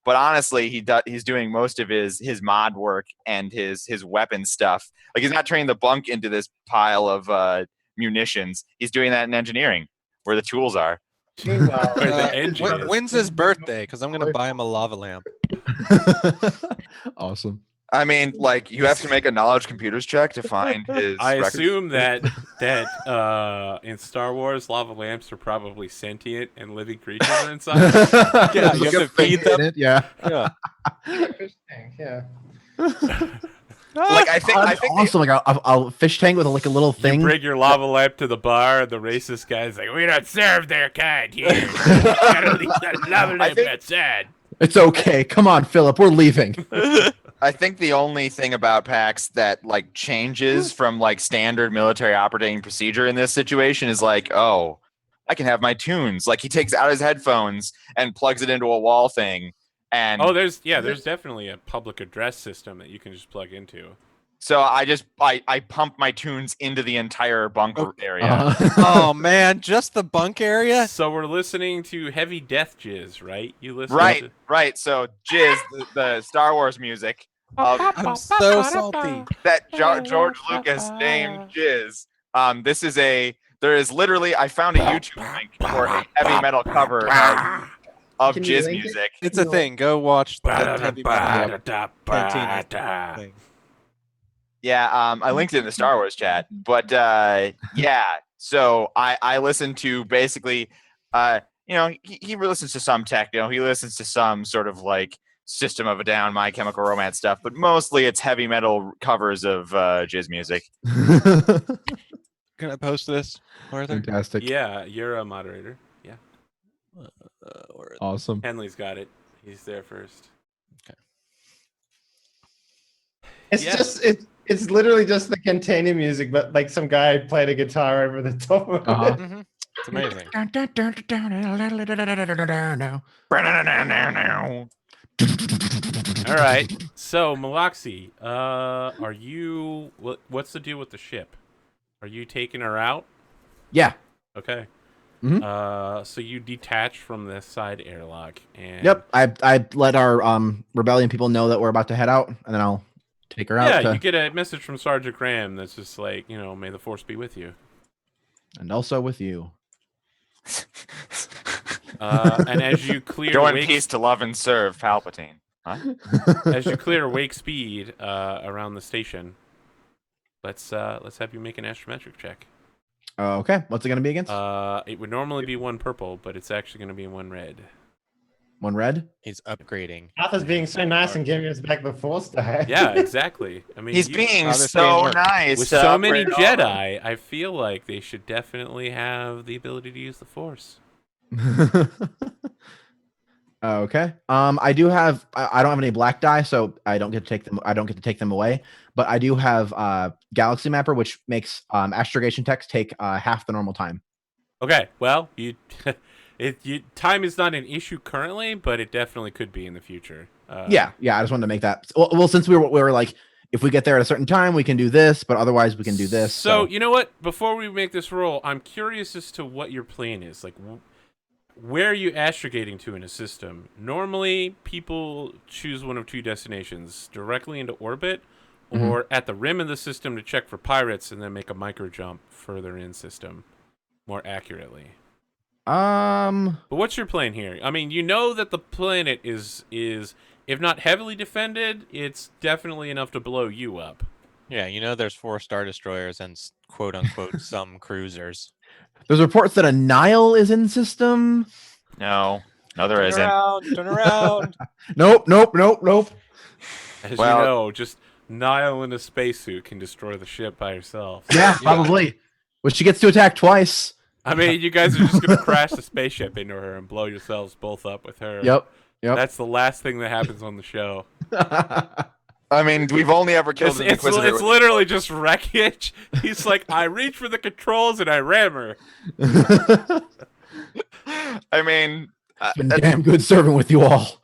But honestly, he's doing most of his mod work and his weapon stuff. Like he's not turning the bunk into this pile of munitions. He's doing that in engineering, where the tools are.
Meanwhile,
Where the engine is.
When's his birthday? Because I'm gonna buy him a lava lamp.
Awesome.
I mean, like you have to make a knowledge computers check to find his.
I
record.
assume that in Star Wars, lava lamps are probably sentient and living creatures inside.
Yeah, you have to feed them.
Yeah.
Yeah.
fish tank, yeah.
Like I think
Also, like a fish tank with like a little
You
thing.
bring your lava lamp to the bar, and the racist guy's like, "We don't serve their kind here. You gotta leave that lava lamp
think-
outside."
It's okay. Come on, Philip. We're leaving.
I think the only thing about PAX that like changes from like standard military operating procedure in this situation is like, oh, I can have my tunes. Like he takes out his headphones and plugs it into a wall thing. And
Oh, there's definitely a public address system that you can just plug into.
so I pump my tunes into the entire bunker area.
Oh man, just the bunk area.
So we're listening to heavy death jizz, right? You listen
Right,
to
right. So Jizz, the Star Wars music
I'm so salty.
that George Lucas named Jizz. There is literally, I found a YouTube link for a heavy metal cover of
Can you
Jizz
link it?
music.
It's a thing. Go watch the heavy metal Cantina thing.
Yeah, I linked it in the Star Wars chat. But yeah, so I listen to basically, he listens to some techno. He listens to some sort of like System of a Down, My Chemical Romance stuff, but mostly it's heavy metal covers of Jizz music.
Can I post this, Arthur?
Fantastic.
Yeah, you're a moderator. Yeah,
Awesome.
Henley's got it. He's there first.
It's
Yeah.
just it's literally just the Cantina music, but like some guy played a guitar over the top of
Uh-huh.
it.
It's amazing.
All right. So Malaxi, are you? What's the deal with the ship? Are you taking her out?
Yeah.
Okay.
Mhm.
So you detach from this side airlock, and
Yep. I let our rebellion people know that we're about to head out, and then I'll take her out.
Yeah, you get a message from Sergeant Graham that's just like, may the force be with you.
And also with you.
And as you clear
Go in
wake,
peace to love and serve, Palpatine.
as you clear wake speed around the station, let's have you make an astrometric check.
Okay. What's it gonna be against?
It would normally be 1 purple, but it's actually going to be 1 red.
1 red.
He's upgrading.
Arthur's being so nice and giving us back the Force die.
Yeah, exactly. I mean,
He's
you-
being
Father
so
Fame,
nice.
with
to
so many
upgrade all of them.
Jedi, I feel like they should definitely have the ability to use the Force.
Okay. I do have. I don't have any black die, so I don't get to take them. I don't get to take them away. But I do have Galaxy Mapper, which makes astrogation text take half the normal time.
Okay, well, time is not an issue currently, but it definitely could be in the future.
Yeah. I just wanted to make that. Well, since we were like, if we get there at a certain time, we can do this, but otherwise we can do this.
So you know what? Before we make this roll, I'm curious as to what your plan is. Like, where are you astrogating to in a system? Normally, people choose one of 2 destinations: directly into orbit, or at the rim of the system to check for pirates, and then make a micro jump further in system, more accurately. But what's your plan here? I mean, you know that the planet is if not heavily defended, it's definitely enough to blow you up.
Yeah, there's 4 Star Destroyers and quote unquote some cruisers.
there's reports that a Nile is in system.
No, there
Turn
isn't.
around, turn around.
Nope.
As
Well-
you know, just Nile in a spacesuit can destroy the ship by herself.
Yeah, probably. But she gets to attack twice.
I mean, you guys are just going to crash the spaceship into her and blow yourselves both up with her.
Yep.
That's the last thing that happens on the show.
I mean, we've only ever killed
It's,
an
it's,
Inquisitor.
it's literally just wreckage. He's like, I reach for the controls and I ram her.
I mean,
Been damn good serving with you all.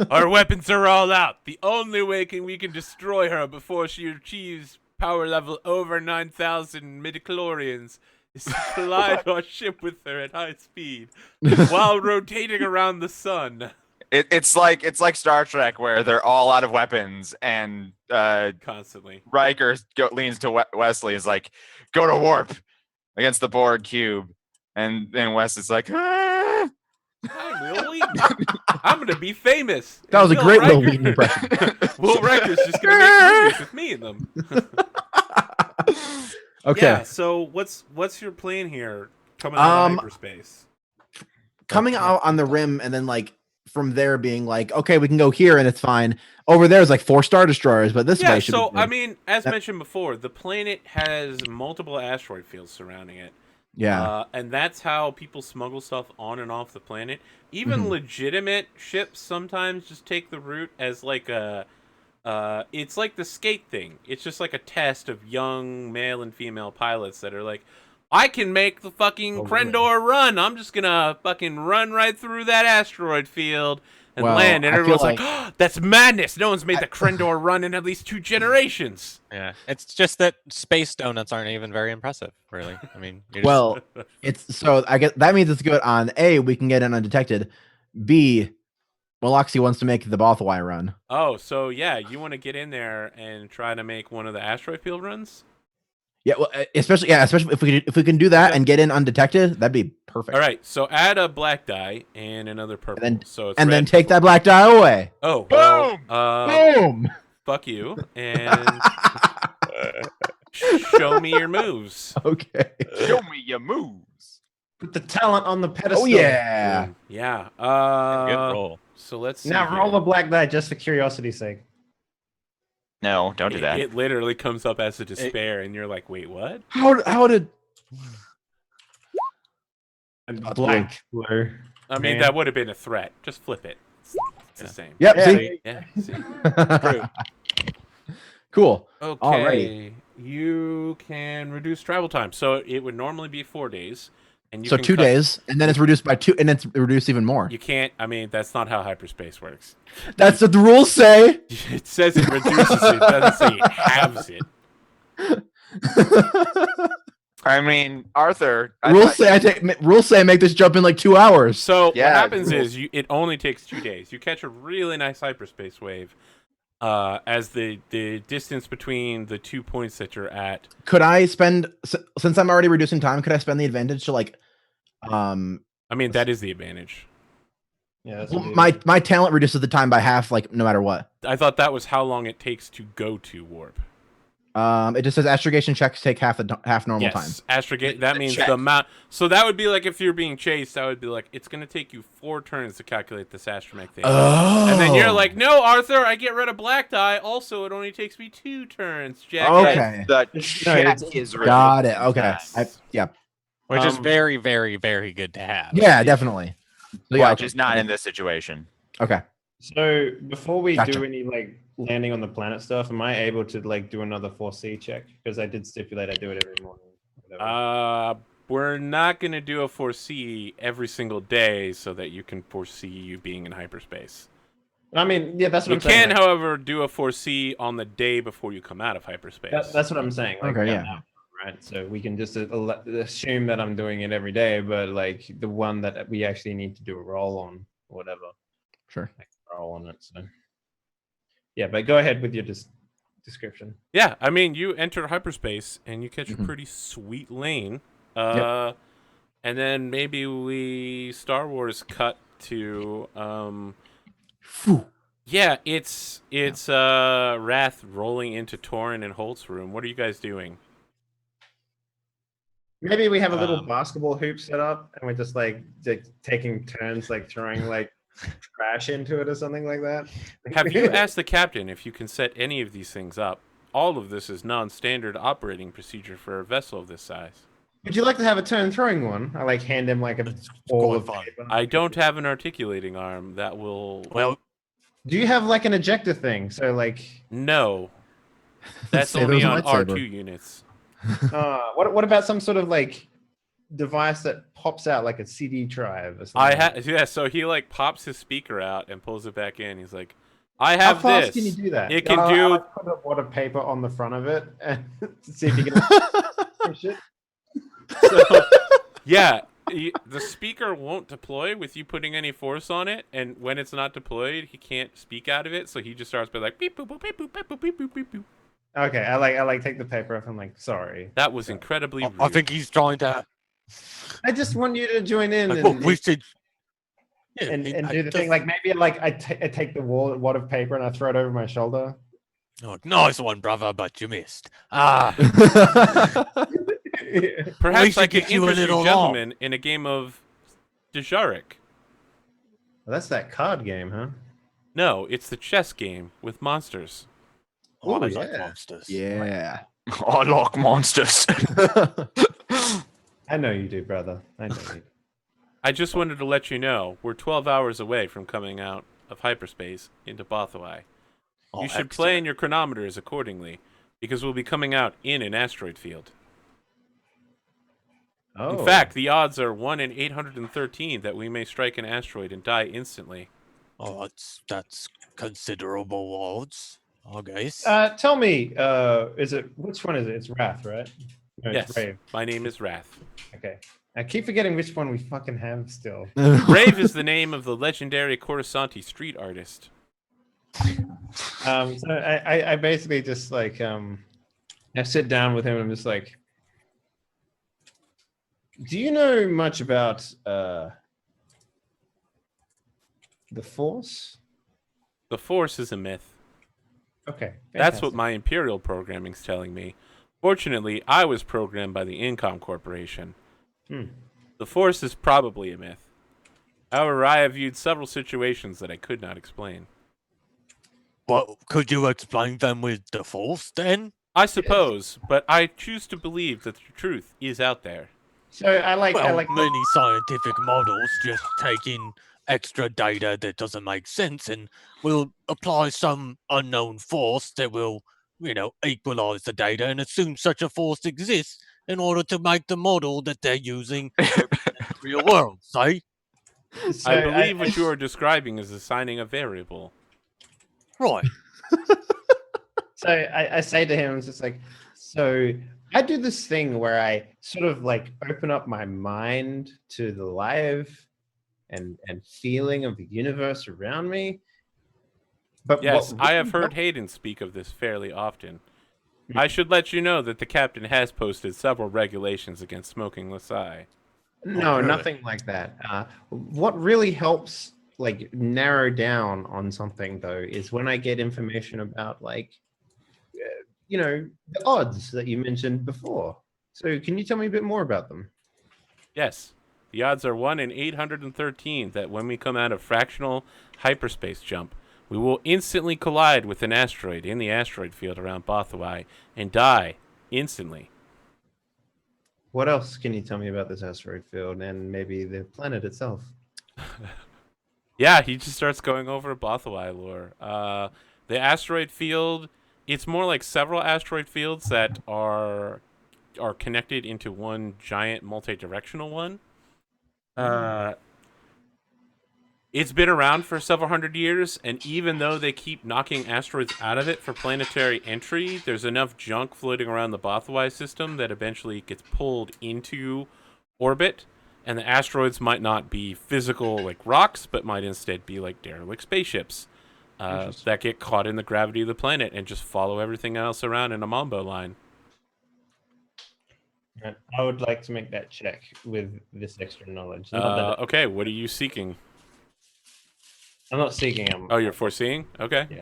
Our weapons are all out. The only way we can destroy her before she achieves power level over 9,000 midichlorians is to collide our ship with her at high speed while rotating around the sun.
it's like Star Trek where they're all out of weapons, and
Constantly.
Riker leans to Wesley, is like, go to warp against the Borg cube, and then Wes is like, ah!
I'm Will Wheaton. I'm gonna be famous.
That was a
And
great
Riker-
Will Wheaton impression.
Will Riker's just gonna make movies with me in them.
Okay.
Yeah. So what's your plan here? Coming out of hyperspace.
Coming out on the rim and then like from there being like, okay, we can go here and it's fine. Over there is like 4 Star Destroyers, but this
Yeah.
way should
So
be good.
I mean, as mentioned before, the planet has multiple asteroid fields surrounding it.
Yeah.
And that's how people smuggle stuff on and off the planet. Even legitimate ships sometimes just take the route as like a it's like the skate thing. It's just like a test of young male and female pilots that are like, I can make the fucking Krendor run. I'm just gonna fucking run right through that asteroid field and
Well,
land. And
I feel
everyone's like, oh, that's madness. No one's made the Krendor run in at least 2 generations.
Yeah, it's just that space donuts aren't even very impressive, really. I mean, you're just-
Well, it's so I guess that means it's good on A, we can get in undetected. B, Maloxy wants to make the Bothwai run.
Oh, so yeah, you want to get in there and try to make one of the asteroid field runs?
Yeah, well, especially if we can do that and get in undetected, that'd be perfect.
All right, so add a black die and another purple.
then-
so it's
And then
red.
take that black die away.
Oh, well,
Boom.
fuck you, and show me your moves.
Okay.
Show me your moves.
Put the talent on the pedestal.
Oh yeah.
Yeah.
good roll.
So let's see
Now
here.
roll a black die just for curiosity's sake.
No, don't do that.
It literally comes up as a despair, and you're like, wait, what?
How did
Black, blue.
I mean,
Man.
that would have been a threat. Just flip it. It's the same.
Yep,
Yeah,
see?
Yeah. See?
Cool.
Okay.
Alrighty.
You can reduce travel time. So it would normally be 4 days. And you
So
can
2
cut-
days, and then it's reduced by 2, and it's reduced even more.
You can't. I mean, that's not how hyperspace works.
That's what the rules say.
It says it reduces it. It doesn't say it halves it.
I mean, Arthur.
rules say make this jump in like 2 hours.
So
Yeah,
what happens
rules.
is it only takes 2 days. You catch a really nice hyperspace wave. As the distance between the 2 points that you're at.
Could I spend since I'm already reducing time? Could I spend the advantage to like,
I mean, that is the advantage.
Yeah, that's
well,
what
my talent reduces the time by half, like no matter what.
I thought that was how long it takes to go to warp.
It just says astrogation checks take half normal time.
Yes, astrogate. That means
check.
the amount. So that would be like if you're being chased. That would be like it's going to take you 4 turns to calculate this astromech thing.
Oh.
And then you're like, no, Arthur, I get rid of black die. Also, it only takes me 2 turns. Jack.
Okay.
The
No,
chat
it's-
is
Got it. Okay.
Yes.
Yeah.
Which is very, very, very good to have.
Yeah, definitely. So, yeah,
Which is not in this situation.
okay.
So before we
Gotcha.
do any like landing on the planet stuff, am I able to like do another 4C check? Because I did stipulate I do it every morning. Whatever.
We're not going to do a foresee every single day so that you can foresee you being in hyperspace.
I mean, yeah, that's what
You
I'm saying.
can,
like,
however, do a foresee on the day before you come out of hyperspace.
that's what I'm saying. Like,
Okay,
right
yeah.
now, right. So we can just assume that I'm doing it every day, but like the one that we actually need to do a roll on, whatever,
Sure.
roll on it. So yeah, but go ahead with your description.
Yeah, I mean, you enter hyperspace and you catch a
Mhm.
pretty sweet lane.
Yep.
And then maybe we Star Wars cut to
Phew.
yeah, it's Wrath rolling into Torin and Holt's room. What are you guys doing?
Maybe we have a little
Um,
basketball hoop set up, and we're just like taking turns, like throwing like trash into it or something like that.
Have you asked the captain if you can set any of these things up? All of this is non-standard operating procedure for a vessel of this size.
Would you like to have a turn throwing one? I like hand him like a ball
quite
of
fun.
paper.
I don't have an articulating arm that will.
Well,
Do you have like an ejector thing? So like,
No, that's
Say
only
those
on
lightsaber.
R2 units.
what about some sort of like device that pops out like a CD drive or something?
Yeah. So he like pops his speaker out and pulls it back in. He's like, "I
How
have
fast can you
this.
do that?
It can
I
do."
like put a wad of paper on the front of it and see if you can push it.
So, yeah, the speaker won't deploy with you putting any force on it, and when it's not deployed, he can't speak out of it. So he just starts by like beep boop boop beep boop beep boop beep boop beep boop.
Okay, I like take the paper off. I'm like, sorry.
That was incredibly rude.
I think he's trying to.
I just want you to join in
Like,
and,
well, we should. Yeah,
and
it-
do the thing. Like maybe like I take the wad of paper and I throw it over my shoulder.
Oh, nice one, brother, but you missed. Ah,
Perhaps I
should
could
get you a
interest you
little
gentlemen in a game of Dejarik.
Well, that's that card game, huh?
No, it's the chess game with monsters.
oh, I
Ooh,
like
yeah.
monsters.
Yeah.
I like monsters.
I know you do, brother. I know you.
I just wanted to let you know we're 12 hours away from coming out of hyperspace into Bothawai.
Oh,
You should plan your chronometers accordingly, because we'll be coming out in an asteroid field.
Oh.
In fact, the odds are 1 in 813 that we may strike an asteroid and die instantly.
Oh, that's considerable odds, I guess.
Tell me, is it which one is it? It's Wrath, right? No, it's
Yes,
Brave.
my name is Wrath.
Okay. I keep forgetting which one we fucking have still.
Brave is the name of the legendary Coruscanti street artist.
So I basically just like I sit down with him and I'm just like, do you know much about the Force?
The Force is a myth.
Okay.
That's what
fantastic.
my Imperial programming's telling me. Fortunately, I was programmed by the Incom Corporation.
Hmm.
The Force is probably a myth. However, I have viewed several situations that I could not explain.
Well, could you explain them with the Force then?
I suppose, but I choose to believe that the truth is out there.
So I like
Many scientific models just take in extra data that doesn't make sense and will apply some unknown force that will, equalize the data and assume such a force exists in order to make the model that they're using represent the real world, say?
so
I believe what you are describing is assigning a variable.
Right.
So I say to him, it's just like, so I do this thing where I sort of like open up my mind to the live and feeling of the universe around me. But
Yes,
what
I have
really
heard Hayden speak of this fairly often. I should let you know that the captain has posted several regulations against smoking Lasai.
No,
really?
nothing like that. What really helps like narrow down on something though is when I get information about like, the odds that you mentioned before. So can you tell me a bit more about them?
Yes, the odds are 1 in 813 that when we come out of fractional hyperspace jump, we will instantly collide with an asteroid in the asteroid field around Bothawai and die instantly.
What else can you tell me about this asteroid field and maybe the planet itself?
Yeah, he just starts going over Bothawai lore. The asteroid field, it's more like several asteroid fields that are connected into one giant multi-directional one. It's been around for several hundred years, and even though they keep knocking asteroids out of it for planetary entry, there's enough junk floating around the Bothawai system that eventually gets pulled into orbit, and the asteroids might not be physical like rocks, but might instead be like derelict spaceships that get caught in the gravity of the planet and just follow everything else around in a mambo line.
And I would like to make that check with this extra knowledge. Not that
Okay, what are you seeking?
I'm not seeking them.
Oh, you're foreseeing? Okay.
Yeah.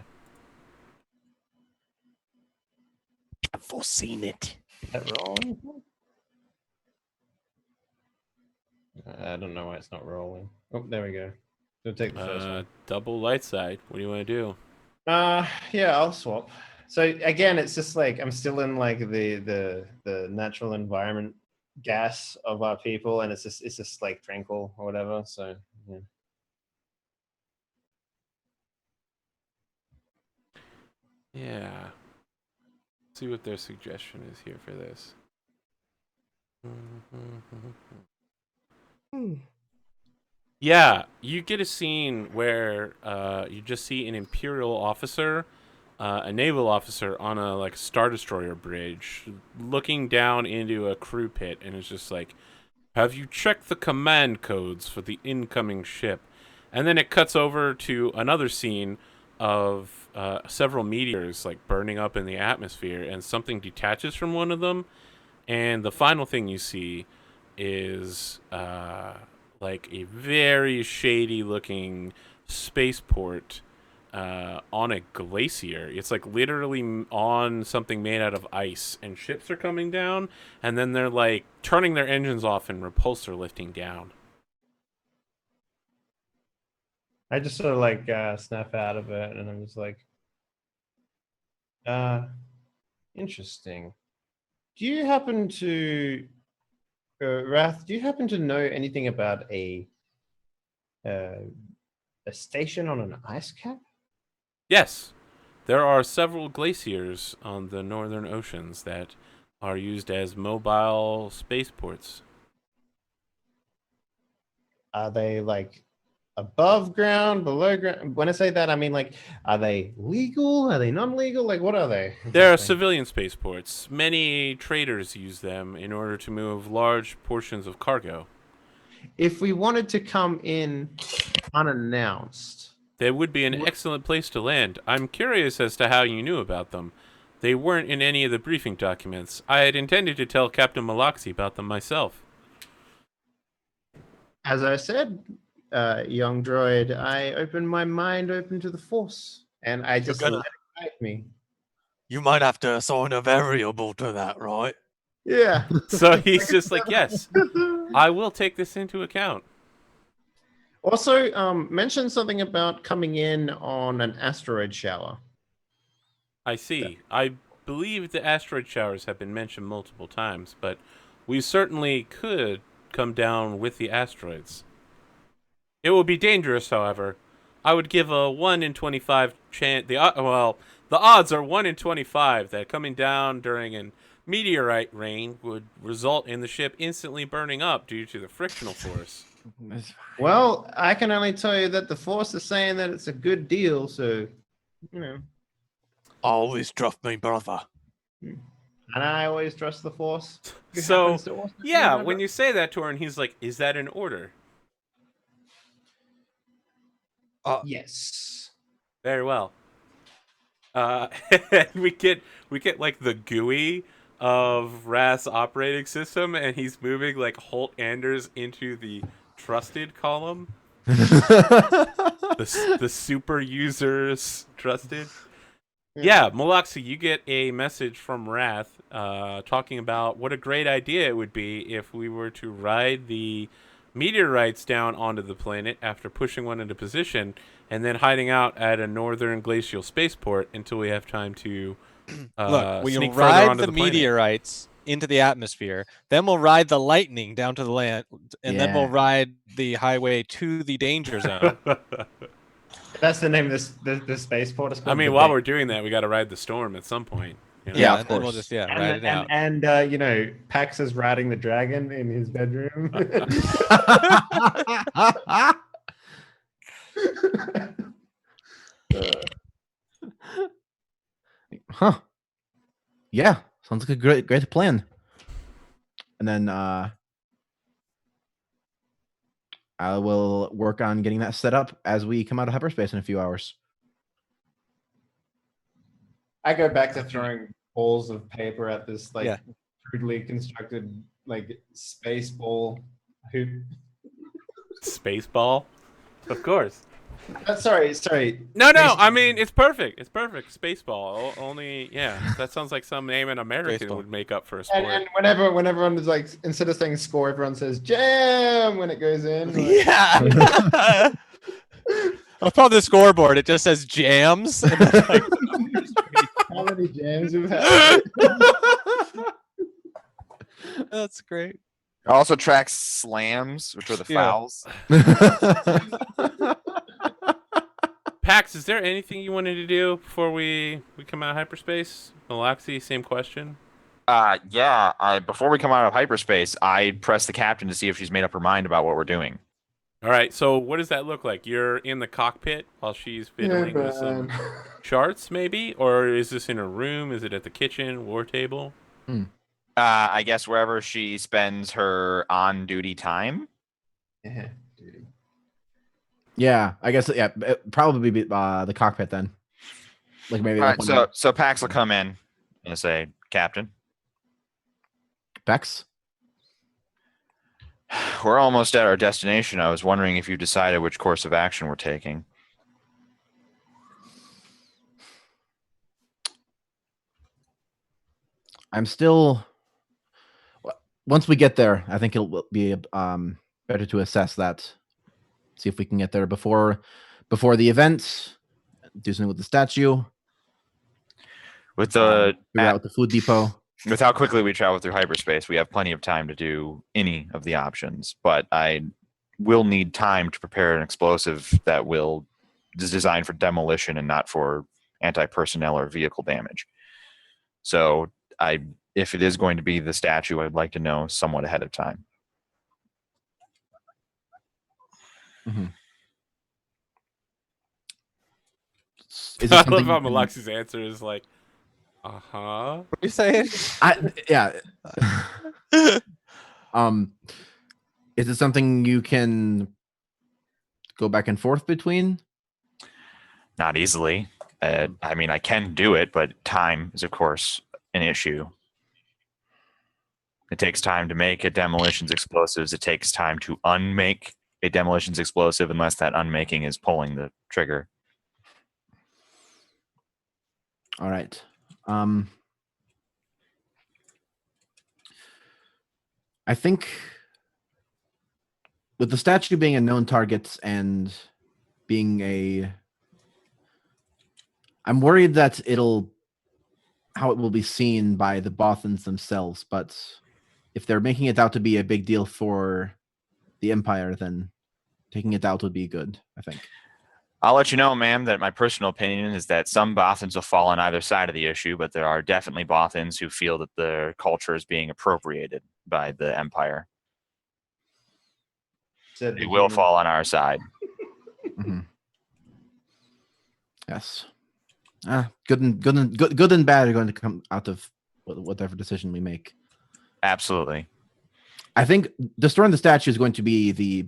I've foreseen it.
That rolling? I don't know why it's not rolling. Oh, there we go. We'll take the first one.
Double light side. What do you want to do?
Yeah, I'll swap. So again, it's just like I'm still in like the natural environment gas of our people, and it's just like tranquil or whatever. So yeah.
Yeah. Let's see what their suggestion is here for this. Yeah, you get a scene where you just see an Imperial officer, a naval officer on a like Star Destroyer bridge, looking down into a crew pit, and it's just like, "Have you checked the command codes for the incoming ship?" And then it cuts over to another scene of several meteors like burning up in the atmosphere, and something detaches from one of them, and the final thing you see is like a very shady looking spaceport on a glacier. It's like literally on something made out of ice, and ships are coming down, and then they're like turning their engines off and repulsor lifting down.
I just sort of like snap out of it, and I'm just like, interesting. Do you happen to, Wrath? Do you happen to know anything about a station on an ice cap?
Yes, there are several glaciers on the northern oceans that are used as mobile spaceports.
Are they like above ground, below ground? When I say that, I mean like, are they legal? Are they non-legal? Like, what are they?
There are
exactly?
civilian spaceports. Many traders use them in order to move large portions of cargo.
If we wanted to come in unannounced,
They would be an excellent place to land. I'm curious as to how you knew about them. They weren't in any of the briefing documents. I had intended to tell Captain Malaxi about them myself.
as I said, young droid, I opened my mind open to the Force, and I just
gonna-
let it guide me.
You might have to assign a variable to that, right?
Yeah.
So he's just like, yes, I will take this into account.
Also, mention something about coming in on an asteroid shower.
I see. I believe the asteroid showers have been mentioned multiple times, but we certainly could come down with the asteroids. It will be dangerous, however. I would give a 1 in 25 chance. The odds are 1 in 25 that coming down during an meteorite rain would result in the ship instantly burning up due to the frictional force.
Well, I can only tell you that the Force is saying that it's a good deal, so, you know.
Always trust me, brother.
And I always trust the Force. Who
So,
happens to also be
yeah,
my
when
bro-
you say that to her, and he's like, "Is that an order?"
Yes.
Very well. we get like the GUI of Wrath's operating system, and he's moving like Holt Anders into the trusted column. The super users trusted. Yeah, Malaxi, you get a message from Wrath talking about what a great idea it would be if we were to ride the meteorites down onto the planet after pushing one into position and then hiding out at a northern glacial spaceport until we have time to
Look, we'll
sneak further
ride
onto
the
planet.
meteorites into the atmosphere. Then we'll ride the lightning down to the land, and then we'll
Yeah.
ride the highway to the danger zone.
That's the name of the spaceport. It's
I
called
mean,
the
while
Bay.
we're doing that, we got to ride the storm at some point. You know?
Yeah, of
and then we'll
course.
just ride it out.
And you know, Pax is riding the dragon in his bedroom.
Huh. Yeah, sounds like a great plan. And then I will work on getting that set up as we come out of hyperspace in a few hours.
I go back to throwing balls of paper at this like
Yeah.
crudely constructed like space ball hoop.
Spaceball, of course.
Sorry.
No,
Space-
I mean it's perfect. It's perfect. Spaceball. Only, yeah, that sounds like some name an American
Spaceball.
would make up for a sport.
And whenever everyone is like, instead of saying score, everyone says jam when it goes in. Like,
Yeah. Up on the scoreboard, it just says jams. And then, like,
how many jams we've had?
that's great.
It also tracks slams, which are the
Yeah.
fouls.
Pax, is there anything you wanted to do before we come out of hyperspace? Malaxi, same question.
Yeah. Before we come out of hyperspace, I press the captain to see if she's made up her mind about what we're doing.
All right, so what does that look like? You're in the cockpit while she's fiddling with some charts, maybe? Or is this in a room? Is it at the kitchen, war table?
I guess wherever she spends her on-duty time.
Yeah, dude.
Yeah, I guess probably be the cockpit then. Like maybe.
All right, so Pax will come in and say, Captain,
Bex.
we're almost at our destination. I was wondering if you decided which course of action we're taking.
I'm still. Once we get there, I think it'll be better to assess that. See if we can get there before the event. Do something with the statue.
With the
figure out the food depot.
with how quickly we travel through hyperspace, we have plenty of time to do any of the options. But I will need time to prepare an explosive that is designed for demolition and not for anti-personnel or vehicle damage. So if it is going to be the statue, I'd like to know somewhat ahead of time.
Mm-hmm.
I love how Malaxi's answer is like,
What are you saying?
Yeah. Is it something you can go back and forth between?
Not easily. I mean, I can do it, but time is, of course, an issue. It takes time to make a demolitions explosives. It takes time to unmake a demolitions explosive unless that unmaking is pulling the trigger.
All right. I think with the statue being a known target and being I'm worried that how it will be seen by the Bothans themselves, but if they're making it out to be a big deal for the Empire, then taking it out would be good, I think.
I'll let you know, ma'am, that my personal opinion is that some Bothans will fall on either side of the issue, but there are definitely Bothans who feel that their culture is being appropriated by the Empire. They will fall on our side.
Mm-hmm. Yes. Good and bad are going to come out of whatever decision we make.
Absolutely.
I think destroying the statue is going to be the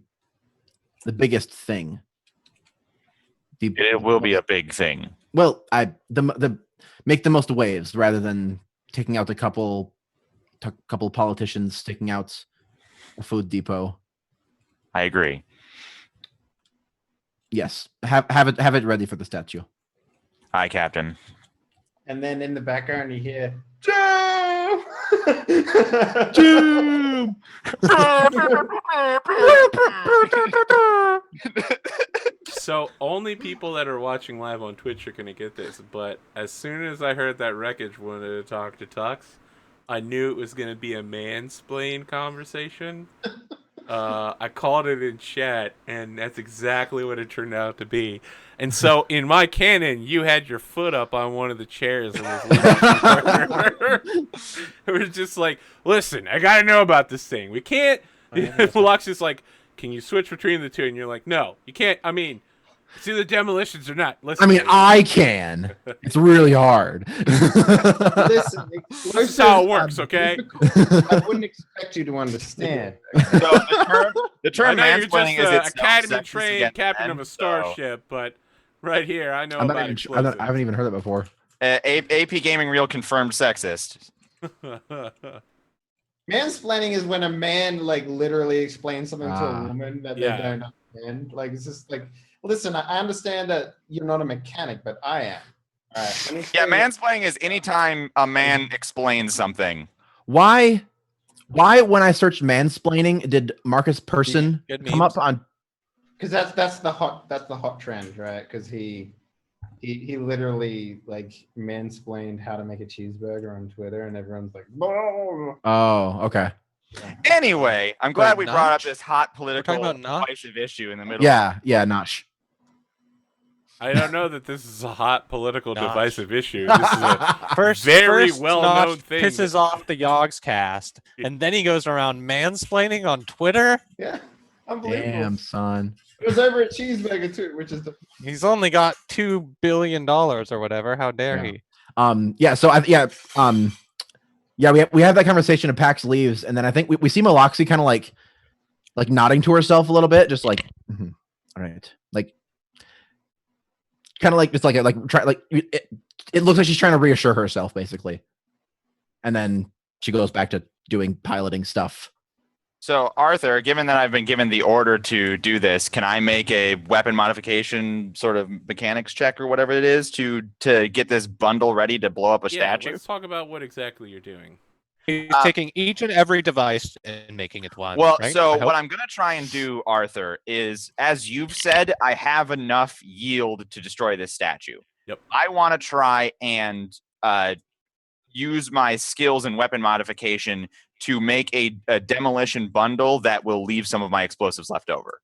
biggest thing.
It will be a big thing.
Well, the make the most waves rather than taking out a couple politicians, taking out a food depot.
I agree.
Yes, have it ready for the statue.
Aye, Captain.
And then in the background you hear Jam!
Jam!
So only people that are watching live on Twitch are going to get this, but as soon as I heard that Wreckage wanted to talk to Tux, I knew it was going to be a mansplain conversation. I called it in chat, and that's exactly what it turned out to be. And so in my canon, you had your foot up on one of the chairs and it was just like, listen, I got to know about this thing. We can't. Lux is like, can you switch between the two? And you're like, no, you can't. I mean, it's either demolitions or not. Listen,
I mean, I can. It's really hard.
Listen,
this is how it works, okay?
I wouldn't expect you to understand.
So the term
I know you're
mansplaining
just
is
an
itself
academy
sexist
trained
against
captain
men,
of a starship, but right here, I know
I
about
haven't even heard it before.
APGamingREAL confirmed sexist.
Mansplaining is when a man like literally explains something to a woman that
Yeah.
they don't understand. Like it's just like, listen, I understand that you're not a mechanic, but I am. All right. Let me
Yeah,
tell you-
mansplaining is anytime a man explains something.
Why when I searched mansplaining did Marcus Person
Good
come
memes.
up on?
Because that's the hot trend, right? Because he literally like mansplained how to make a cheeseburger on Twitter, and everyone's like, "Whoa."
Oh, okay.
Anyway, I'm glad we
Wait,
brought up
Notch?
this hot political
about Notch?
divisive issue in the middle.
Yeah, Nosh.
I don't know that this is a hot political
Notch.
divisive issue. This is a
First,
very
first
well-known
Notch
thing.
pisses off the Yogs cast, and then he goes around mansplaining on Twitter.
Yeah, unbelievable.
Damn, son.
It was over at Cheeseburger too, which is the
He's only got $2 billion or whatever. How dare
Yeah.
he?
Yeah. So we have that conversation and Pax leaves, and then I think we see Maloxy kind of like nodding to herself a little bit, just like, "Mhm. All right," like kind of like just it looks like she's trying to reassure herself basically, and then she goes back to doing piloting stuff.
So, Arthur, given that I've been given the order to do this, can I make a weapon modification sort of mechanics check or whatever it is to get this bundle ready to blow up a statue?
Let's talk about what exactly you're doing.
He's taking each and every device and making it one.
Well,
right?
so
I hope.
what I'm going to try and do, Arthur, is, as you've said, I have enough yield to destroy this statue.
Yep.
I want to try and use my skills in weapon modification to make a demolition bundle that will leave some of my explosives left over.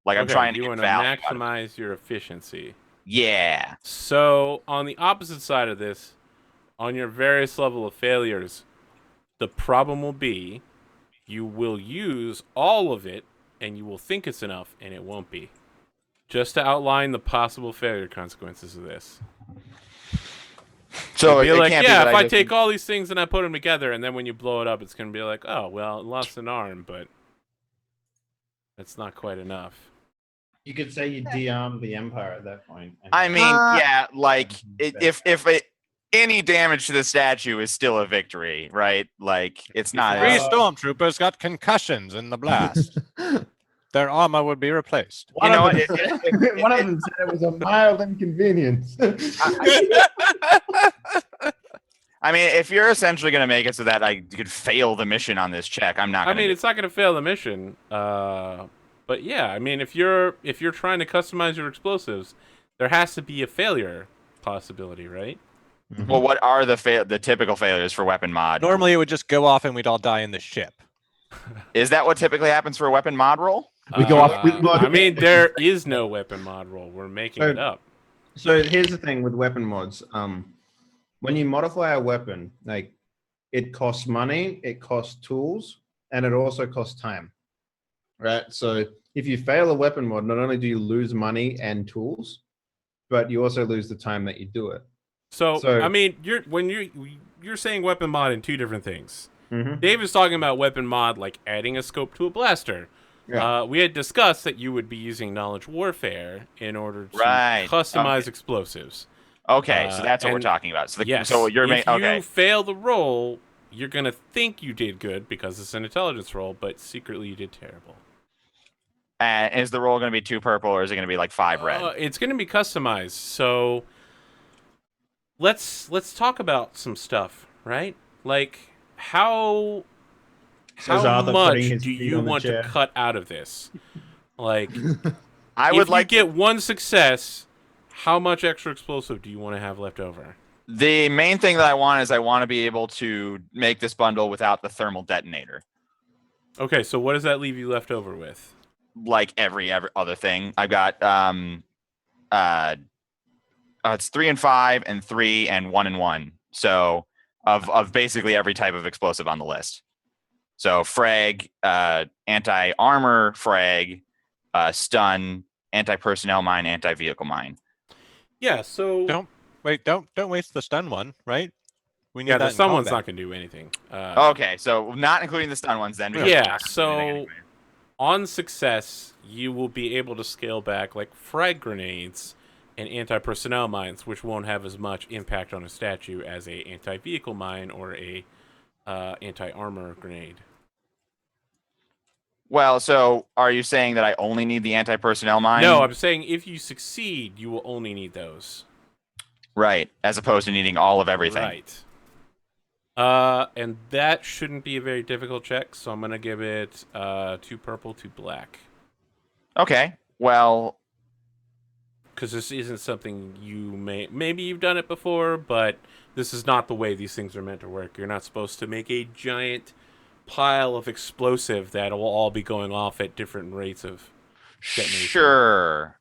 Like I'm trying to
you
get
want to
value out of it.
maximize your efficiency.
Yeah.
So on the opposite side of this, on your various level of failures, the problem will be you will use all of it and you will think it's enough and it won't be. Just to outline the possible failure consequences of this.
So
You'll be like,
can't
yeah,
be
if
that
I
just-
take all these things and I put them together, and then when you blow it up, it's going to be like, oh, well, it lost an arm, but that's not quite enough.
You could say you de-armed the Empire at that point.
I mean, yeah, like if any damage to the statue is still a victory, right? Like it's not.
Three stormtroopers got concussions in the blast. Their armor would be replaced.
You know what?
One of them said it was a mild inconvenience.
I mean, if you're essentially going to make it so that I could fail the mission on this check, I'm not.
I mean, it's not going to fail the mission. But yeah, I mean, if you're trying to customize your explosives, there has to be a failure possibility, right?
Well, what are the typical failures for weapon mod?
Normally, it would just go off and we'd all die in the ship.
Is that what typically happens for a weapon mod roll?
We go off.
I mean, there is no weapon mod roll. We're making it up.
So here's the thing with weapon mods. When you modify a weapon, like it costs money, it costs tools, and it also costs time. Right? So if you fail a weapon mod, not only do you lose money and tools, but you also lose the time that you do it.
So
So-
I mean, you're saying weapon mod in two different things.
Mm-hmm.
Dave is talking about weapon mod like adding a scope to a blaster.
Yeah.
We had discussed that you would be using knowledge warfare in order to
Right.
customize
Okay.
explosives.
Okay, so that's what we're
and-
talking about. So,
Yes.
so you're
if
making okay.
you fail the roll, you're gonna think you did good because it's an intelligence roll, but secretly you did terrible.
And is the roll going to be 2 purple or is it going to be like 5 red?
It's gonna be customized. So let's talk about some stuff, right? Like how
Says Arthur,
much
putting his
do
feet
you
on the
want to
chair.
cut out of this? Like,
I
if
would like
you get one success, how much extra explosive do you want to have left over?
the main thing that I want is I want to be able to make this bundle without the thermal detonator.
Okay, so what does that leave you left over with?
Like every other thing. I've got it's 3 and 5 and 3 and 1 and 1. So of basically every type of explosive on the list. So frag, anti-armor frag, stun, anti-personnel mine, anti-vehicle mine.
Yeah, so
Don't waste the stun one, right? We need
yeah,
that
the
in
someone's
combat.
not gonna do anything.
Okay, so not including the stun ones then. because
Yeah,
they're not gonna do
so-
anything anyway.
On success, you will be able to scale back like frag grenades and anti-personnel mines, which won't have as much impact on a statue as a anti-vehicle mine or a anti-armor grenade.
Well, so are you saying that I only need the anti-personnel mine?
No, I'm saying if you succeed, you will only need those.
Right, as opposed to needing all of everything.
Right. And that shouldn't be a very difficult check, so I'm gonna give it 2 purple, 2 black.
Okay, well,
Because this isn't something maybe you've done it before, but this is not the way these things are meant to work. You're not supposed to make a giant pile of explosive that will all be going off at different rates of detonation.
sure.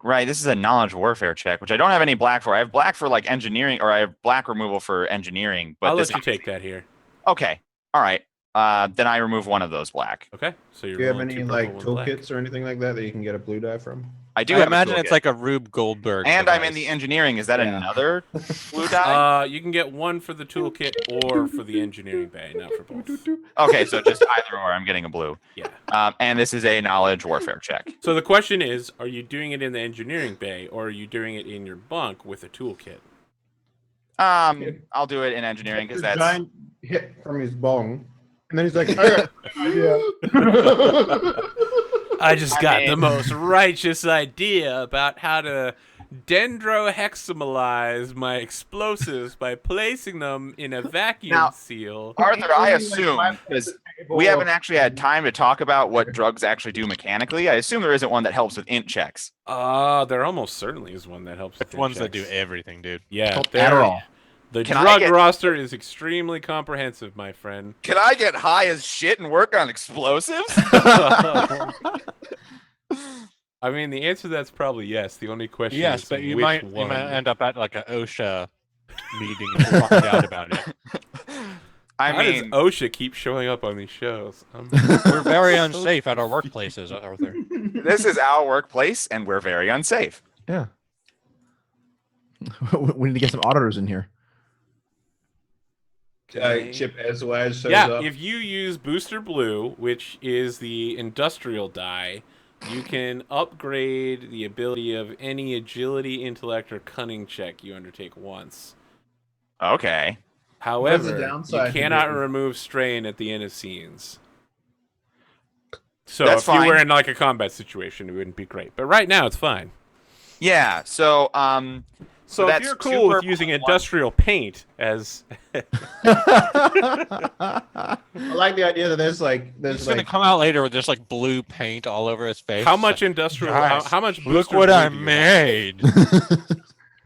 Right. This is a knowledge warfare check, which I don't have any black for. I have black for like engineering, or I have black removal for engineering. But
I'll
this
let you take that here.
Okay. All right. Then I remove one of those black.
Okay, so you're
Do you have
rolling
any
two
like
purple, one black.
toolkits or anything like that that you can get a blue die from?
I do
I
have
imagine
a
it's
toolkit.
like a Rube Goldberg.
And I'm in
device.
the engineering. Is that
Yeah.
another blue die?
You can get one for the toolkit or for the engineering bay, not for both.
Okay, so just either or. I'm getting a blue.
Yeah.
And this is a knowledge warfare check.
So the question is, are you doing it in the engineering bay or are you doing it in your bunk with a toolkit?
I'll do it in engineering because
This
that's.
giant hit from his bong, and then he's like, "I got an idea."
I just got the
mean-
most righteous idea about how to dendrohexamalize my explosives by placing them in a vacuum
Now-
seal.
Arthur, I assume, because we haven't actually had time to talk about what drugs actually do mechanically. I assume there isn't one that helps with int checks.
There almost certainly is one that helps with
It's ones that
checks.
do everything, dude.
Yeah,
Called
there-
Adderall.
The
Can I
drug
get-
roster is extremely comprehensive, my friend.
Can I get high as shit and work on explosives?
I mean, the answer to that's probably yes. The only question
Yes,
is
but you
which
might
one.
end up at like an OSHA meeting to find out about it.
I
Why does
mean,
OSHA keep showing up on these shows?
We're very unsafe at our workplaces, Arthur.
this is our workplace, and we're very unsafe.
Yeah. We need to get some auditors in here.
Chip Ezwaz shows
Yeah,
up.
if you use Booster Blue, which is the industrial die, you can upgrade the ability of any agility, intellect, or cunning check you undertake once.
Okay.
However,
downside
you
to
cannot
doing-
remove strain at the end of scenes. So
That's
if you were
fine.
in like a combat situation, it wouldn't be great. But right now, it's fine.
Yeah. So
So if
that's
you're
two
cool with
purple
using
and one-
industrial paint as
I like the idea that there's
He's gonna come out later with just like blue paint all over his face.
how much industrial,
Guys,
how much
Look
Booster
what
Blue
I
do you have?
made.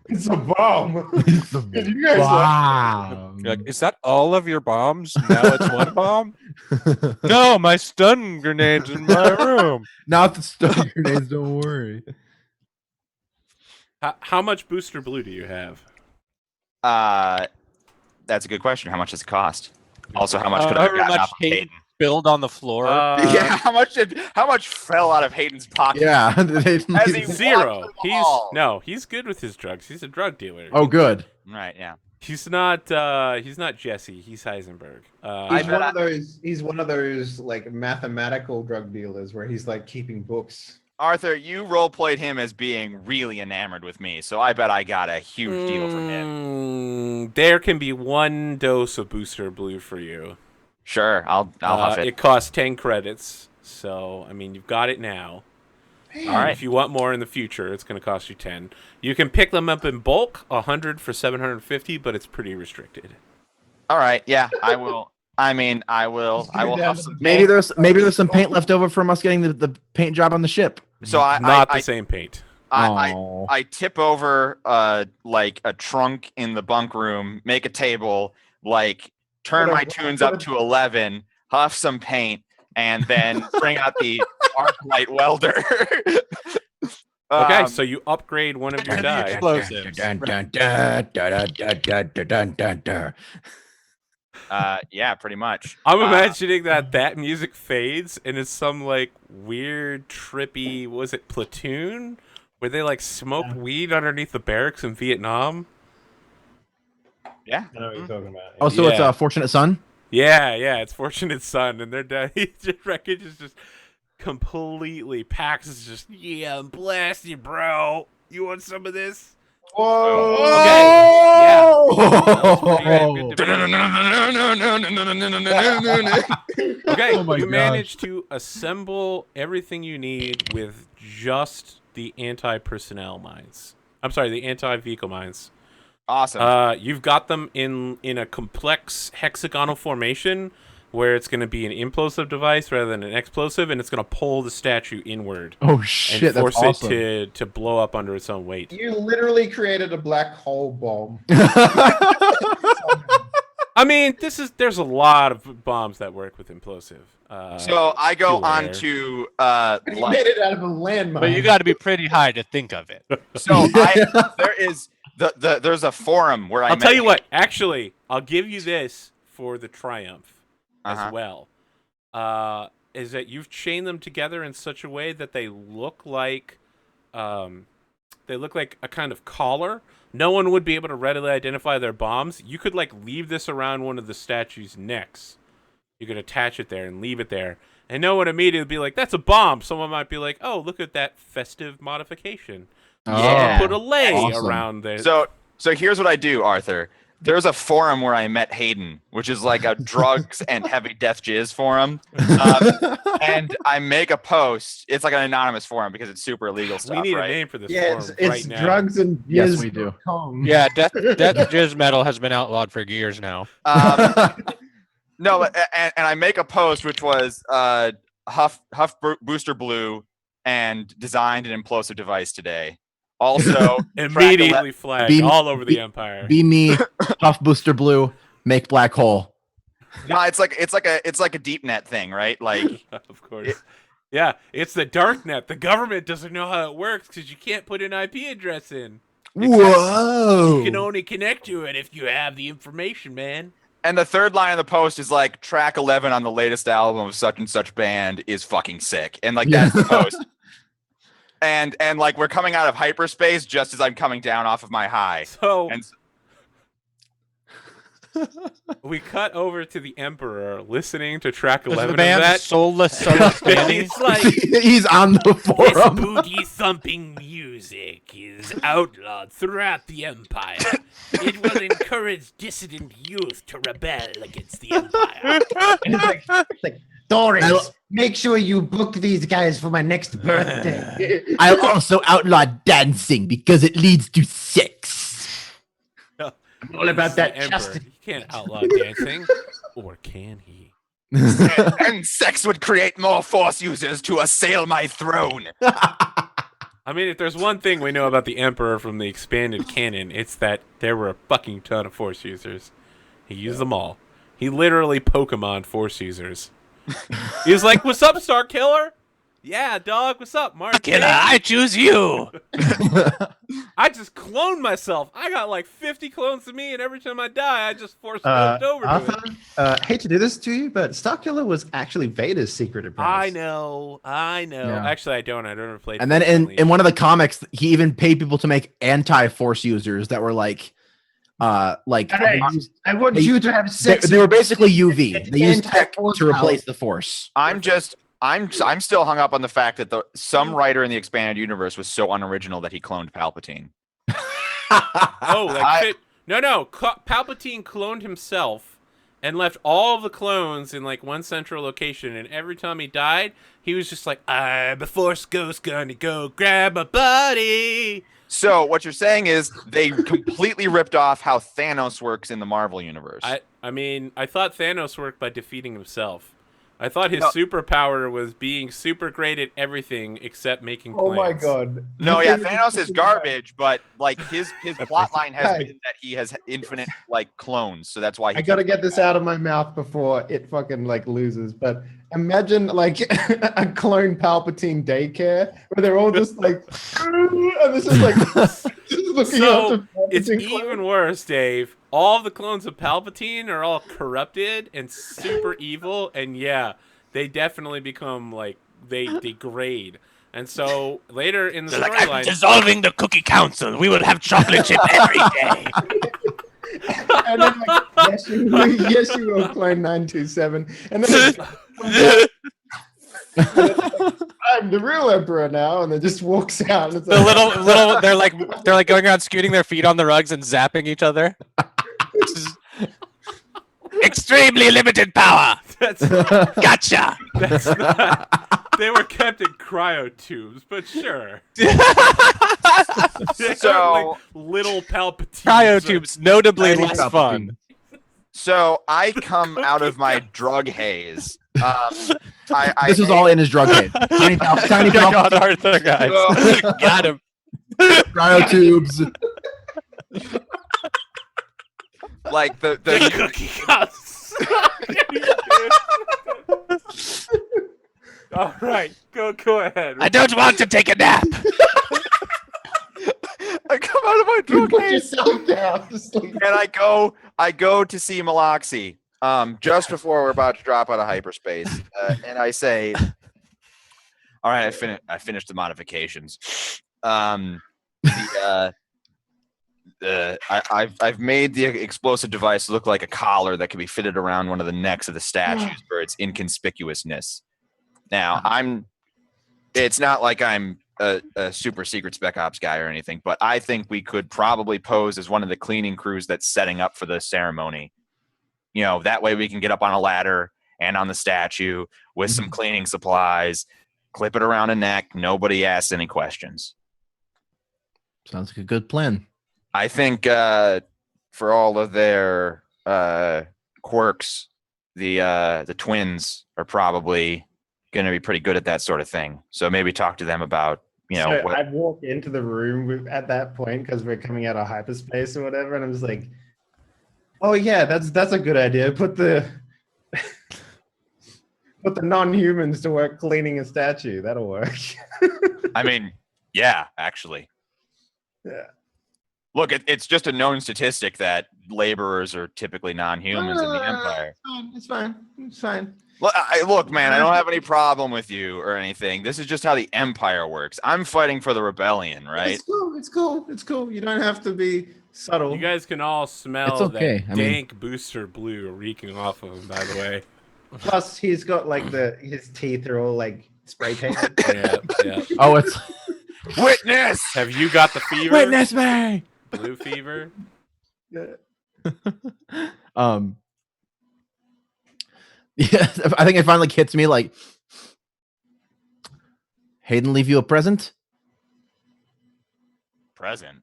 it's a bomb. You guys
Wow.
You're like, is that all of your bombs? Now it's one bomb? No, my stun grenade's in my room.
Not the stun grenades, don't worry.
How much Booster Blue do you have?
that's a good question. How much does it cost? Also, how much could I have
However
gotten
much
off of
Hayden
Hayden?
spilled on the floor.
Yeah. How much fell out of Hayden's pocket?
Yeah.
As he
Zero.
walked through the hall.
He's good with his drugs. He's a drug dealer.
Oh, good.
Right. Yeah.
He's not Jesse. He's Heisenberg.
He's one of those like mathematical drug dealers where he's like keeping books.
Arthur, you role played him as being really enamored with me, so I bet I got a huge deal from him.
There can be one dose of Booster Blue for you.
Sure, I'll huff it.
It costs 10 credits, so I mean you've got it now.
All right.
If you want more in the future, it's going to cost you 10. You can pick them up in bulk, 100 for 750, but it's pretty restricted.
All right. Yeah, I will. I mean, I will huff some.
Maybe there's some paint left over from us getting the paint job on the ship.
So
Not the same paint.
I tip over like a trunk in the bunk room, make a table, like turn my tunes up to 11, huff some paint, and then bring out the arc light welder.
Okay, so you upgrade one of your die.
Explosives.
Yeah, pretty much.
I'm imagining that music fades and it's some like weird trippy, was it Platoon? Where they like smoked weed underneath the barracks in Vietnam?
Yeah.
I know what you're talking about.
Oh, so it's
Yeah.
a Fortunate Son?
Yeah, it's Fortunate Son, and their wreckage is just completely packed. It's just, yeah, I'm blasted, bro. You want some of this?
Whoa!
Okay,
Oh my
you
gosh.
managed to assemble everything you need with just the anti-personnel mines. I'm sorry, the anti-vehicle mines.
Awesome.
You've got them in a complex hexagonal formation where it's going to be an implosive device rather than an explosive, and it's going to pull the statue inward
Oh
and
shit, that's
force
awesome.
it to blow up under its own weight.
You literally created a black hole bomb.
I mean, there's a lot of bombs that work with implosive.
So I go
beware.
on to
You
like,
made it out of a landmine.
But you got to be pretty high to think of it.
so there is there's a forum where
I'll tell you what. Actually, I'll give you this for the triumph as well. Is that you've chained them together in such a way that they look like a kind of collar. No one would be able to readily identify their bombs. You could like leave this around one of the statue's necks. You could attach it there and leave it there, and no one would immediately be like, "That's a bomb." Someone might be like, "Oh, look at that festive modification."
Yeah.
Put a lei
Awesome.
around there.
So here's what I do, Arthur. There's a forum where I met Hayden, which is like a drugs and heavy death jizz forum. And I make a post. It's like an anonymous forum because it's super illegal stuff,
we need
right?
a name for this
Yeah,
forum
it's
right now.
drugs and
Yes, we do.
jizz.com.
Yeah, death jizz metal has been outlawed for years now.
No, but, and I make a post which was Huff Booster Blue and designed an implosive device today. Also,
Immediately flagged
Be-
all over
be-
the empire.
Be me, Puff Booster Blue, make black hole.
no, it's like a deep net thing, right? Like
Of course. Yeah, it's the dark net. The government doesn't know how it works because you can't put an IP address in.
Whoa!
You can only connect to it if you have the information, man.
and the third line of the post is like track 11 on the latest album of such and such band is fucking sick. And like that's the post. And like we're coming out of hyperspace just as I'm coming down off of my high.
So
And
we cut over to the Emperor listening to track
Does
11
the
of
band
that.
Soulless Understanding?
It's like,
He's on the
this
forum.
booty thumping music is outlawed throughout the Empire. It will encourage dissident youth to rebel against the Empire.
And it's like Doris, make sure you book these guys for my next birthday.
I'll also outlaw dancing because it leads to sex.
All about
It's
that
the Emperor.
justice.
He can't outlaw dancing. Or can he?
and sex would create more force users to assail my throne.
I mean, if there's one thing we know about the Emperor from the expanded canon, it's that there were a fucking ton of Force users. He used them all. He literally Pokemon Force users. He was like, "What's up, Star Killer? Yeah, dog. What's up, Mark?
Killer, I choose you.
I just cloned myself. I got like 50 clones of me, and every time I die, I just force ghost over to it."
Arthur, hate to do this to you, but Starkiller was actually Vader's secret apprentice.
I know.
Yeah.
Actually, I don't. I don't ever played.
And then in one of the comics, he even paid people to make anti-force users that were like
I want
They-
you to have sex.
they were basically UV. They used tech
Anti-force
to replace the force.
I'm still hung up on the fact that some writer in the expanded universe was so unoriginal that he cloned Palpatine.
Oh, like shit. No. Palpatine cloned himself and left all of the clones in like one central location. And every time he died, he was just like, "I'm a Force ghost, gonna go grab a buddy."
So what you're saying is they completely ripped off how Thanos works in the Marvel universe.
I mean, I thought Thanos worked by defeating himself. I thought his
No.
superpower was being super great at everything except making
Oh my
plans.
god.
No, yeah, Thanos is garbage, but like his plot line has
Guys.
been that he has infinite like clones, so that's why he
I gotta
keeps
get this out of my mouth before it fucking like loses. But imagine like a clone Palpatine daycare where they're all just like, and this is like just looking
So,
after
It's
Palpatine
even worse, Dave. All the clones of Palpatine are all corrupted and super evil, and yeah, they definitely become like they degrade. And so later in the
They're like, I'm
storyline,
dissolving the Cookie Council. We will have chocolate chip every day.
and then like, yes, you will, clone 927, and then it's, I'm the real emperor now, and then just walks out. And it's
The
like,
little, they're like going around scooting their feet on the rugs and zapping each other. Extremely limited power.
that's
Gotcha.
not, they were kept in cryotubes, but sure. They
So-
are like little Palpatine.
Cryotubes, notably
Tiny
less
Palpatine.
fun.
So I come out of my drug haze.
This was all in his drug head. Tiny
Oh my God, Arthur, guys. Got him.
cryotubes.
like
The
the
cookie cups. All right, go ahead.
I don't want to take a nap.
I come out of my drunk
Put
haze
yourself down. Just sleep.
and I go to see Maloxy just before we're about to drop out of hyperspace, and I say, "All right, I finished the modifications. I've made the explosive device look like a collar that can be fitted around one of the necks of the statues for its inconspicuousness. Now, it's not like I'm a super secret spec ops guy or anything, but I think we could probably pose as one of the cleaning crews that's setting up for the ceremony. You know, that way we can get up on a ladder and on the statue with some cleaning supplies, clip it around a neck. Nobody asks any questions.
Sounds like a good plan.
I think for all of their quirks, the twins are probably going to be pretty good at that sort of thing. So maybe talk to them about, you know,
So I'd walk into the room at that point because we're coming out of hyperspace or whatever, and I'm just like, "Oh yeah, that's a good idea. Put the non-humans to work cleaning a statue. That'll work."
I mean, yeah, actually.
Yeah.
Look, it's just a known statistic that laborers are typically non-humans in the Empire.
It's fine. It's fine.
Look, man, I don't have any problem with you or anything. This is just how the Empire works. I'm fighting for the rebellion, right?
It's cool. It's cool. It's cool. You don't have to be subtle.
You guys can all smell
It's okay,
that
I mean-
dank booster blue reeking off of him, by the way.
Plus, he's got like his teeth are all like spray painted.
Yeah.
Oh, it's
Witness!
Have you got the fever?
witness me.
Blue fever?
Yeah.
Yeah, I think it finally hits me like, Hayden leave you a present?
Present.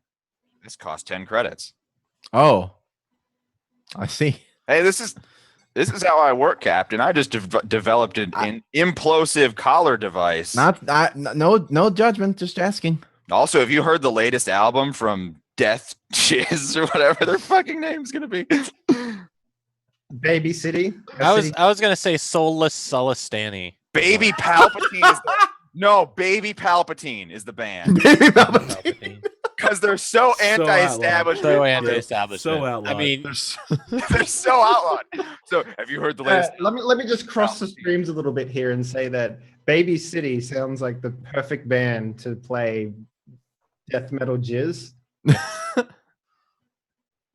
This costs 10 credits.
Oh, I see.
Hey, this is how I work, Captain. I just developed an implosive collar device.
No judgment, just asking.
Also, have you heard the latest album from Death Chiz or whatever their fucking name's gonna be?
Baby City.
I was gonna say Soulless Solistani.
Baby Palpatine is Baby Palpatine is the band.
Baby Palpatine.
Because they're so anti-establishment.
So anti-establishment.
So outlawed.
I mean,
They're so outlawed. So have you heard the latest?
Let me just cross the streams a little bit here and say that Baby City sounds like the perfect band to play death metal jizz.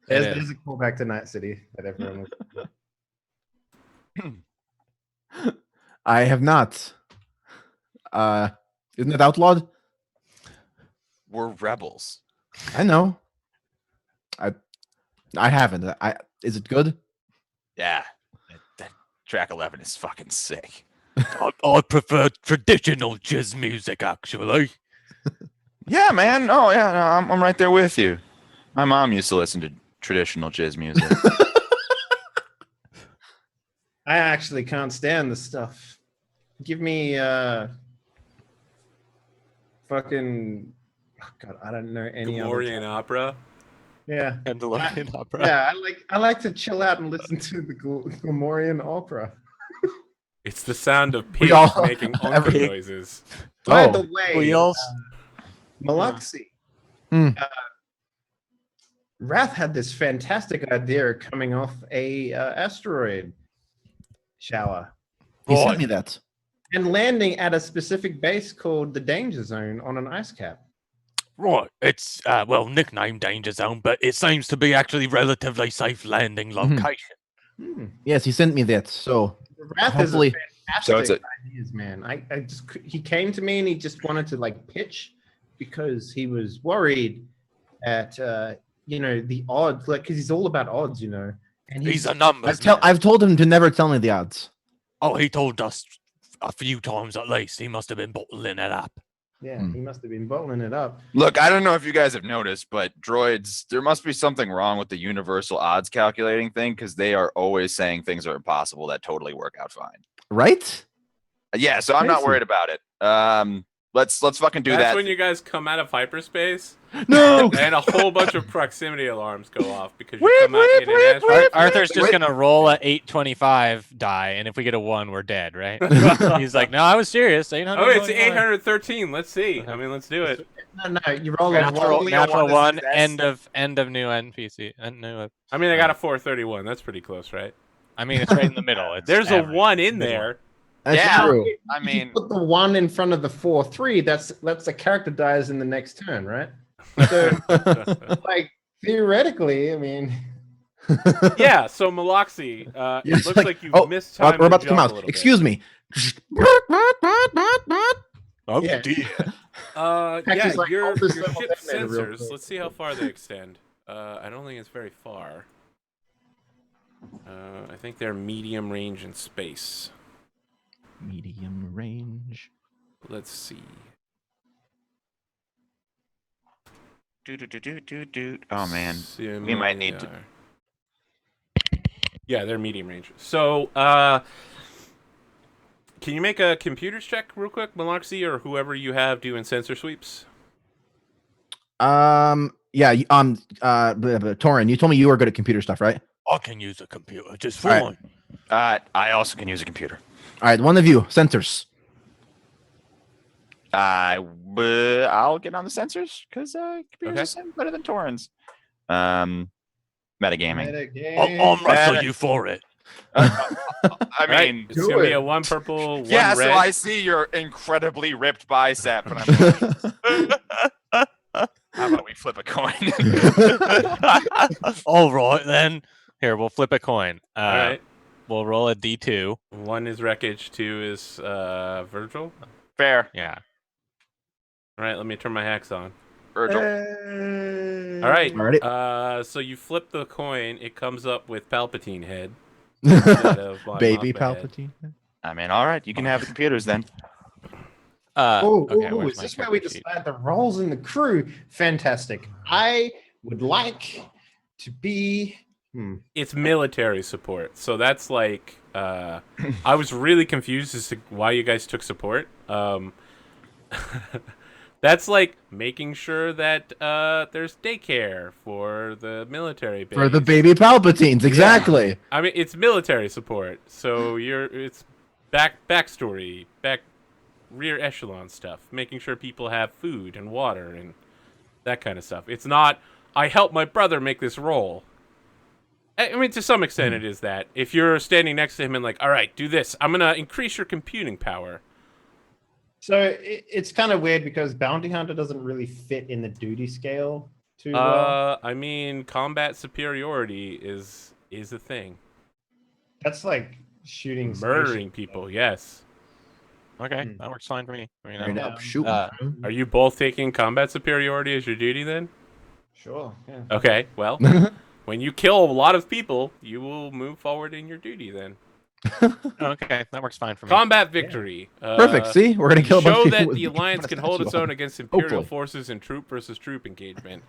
There's a callback to Night City that everyone was.
I have not. Isn't it outlawed?
We're rebels.
I know. I haven't. Is it good?
Yeah. That track 11 is fucking sick.
I prefer traditional jazz music, actually.
Yeah, man. Oh, yeah. No, I'm right there with you. My mom used to listen to traditional jazz music.
I actually can't stand this stuff. Give me fucking God, I don't know any other.
Gamorrean opera.
Yeah.
Mandalorian opera.
Yeah, I like to chill out and listen to the Gamorrean opera.
It's the sound of
We
pigs
all-
making
every-
noises.
By
Oh.
the way,
Wheels.
Maloxy.
Hmm.
Wrath had this fantastic idea coming off a asteroid shower
He
Right.
sent me that.
and landing at a specific base called the Danger Zone on an ice cap.
Right, it's nicknamed Danger Zone, but it seems to be actually relatively safe landing
Mhm.
location.
Hmm.
Yes, he sent me that. So
Wrath
hopefully,
is a fantastic
So it's
ideas, man. He came to me and he just wanted to like pitch because he was worried at the odds, like because he's all about odds, and
He's a numbers man.
I've told him to never tell me the odds.
Oh, he told us a few times at least. He must have been bottling it up.
yeah,
Hmm.
he must have been bottling it up.
Look, I don't know if you guys have noticed, but droids, there must be something wrong with the universal odds calculating thing because they are always saying things are impossible that totally work out fine.
Right?
Yeah, so I'm not
Crazy.
worried about it. Let's fucking do
That's
that.
when you guys come out of hyperspace
No.
and a whole bunch of proximity alarms go off because you
Whip,
come out
whip,
in an
whip,
asteroid.
whip.
Arthur's just
Wait.
gonna roll a 825 die, and if we get a 1, we're dead, right? He's like, no, I was serious. 800.
Oh, it's 813. Let's see. I mean, let's do it.
No, you roll a
Natural-
one.
Natural
Natural
one,
1.
that's-
End of new NPC. New.
I mean, I got a 431. That's pretty close, right?
I mean, it's right in the middle. It's
There's a
average.
1 in
Middle.
there.
That's
Yeah.
true.
I
If
mean,
you put the 1 in front of the 4-3, that's the character dies in the next turn, right? So, like theoretically, I mean,
Yeah, so Maloxy,
Yeah,
it
it's
looks
like,
like you
oh,
missed time
we're about to come
jump a
out.
little bit.
Excuse me.
Oh
Yeah.
dear.
Yeah,
Actually, it's like
your
all this
ship
level detonator real
sensors.
quick.
Let's see how far they extend. I don't think it's very far. I think they're medium range in space.
Medium range.
Let's see.
oh man, we might need to.
Similar. Yeah, they're medium range. So, can you make a computers check real quick, Maloxy, or whoever you have doing sensor sweeps?
Yeah. Torin, you told me you were good at computer stuff, right?
I can use a computer just
All
fine.
right.
I also can use a computer.
All right, one of you, sensors.
I'll get on the sensors because computers
Okay.
sound better than Torrens. Metagaming.
I'll wrestle
Meta-
you for it.
I
All right,
mean,
it's
do
gonna be
it.
a 1 purple, 1
yeah.
red.
So I see your incredibly ripped bicep, and I'm like, how about we flip a coin?
All right then. Here, we'll flip a coin.
All right.
We'll roll a D2.
1 is wreckage, 2 is Virgil.
Fair,
Yeah.
All right, let me turn my hacks on.
Virgil.
All right.
Alrighty.
So you flip the coin, it comes up with Palpatine head. instead of Mon
Baby
Mothma head.
Palpatine.
I mean, all right, you can have the computers then.
Okay, where's
is
my
this where we
character sheet?
decide the roles in the crew? Fantastic. I would like to be.
It's military support. So that's like I was really confused as to why you guys took support. That's like making sure that there's daycare for the military base.
For the baby Palpatines, exactly.
I mean, it's military support, so it's backstory, rear echelon stuff, making sure people have food and water and that kind of stuff. It's not I helped my brother make this role. I mean, to some extent, it is that. If you're standing next to him and like, all right, do this, I'm gonna increase your computing power.
So it's kind of weird because bounty hunter doesn't really fit in the duty scale too well.
I mean, combat superiority is a thing.
That's like shooting,
Murdering
spaceships,
people, yes.
Okay, that works fine for me. I mean,
Straight
Yeah.
up shooting.
Are you both taking combat superiority as your duty then?
Sure. Yeah.
Okay, well, when you kill a lot of people, you will move forward in your duty then.
okay, that works fine for me.
Combat victory.
Perfect. See, we're gonna kill a bunch
Show
of
that
people
the
with
alliance
a
can hold its
statue.
own against Imperial
Hopefully.
forces in troop versus troop engagement.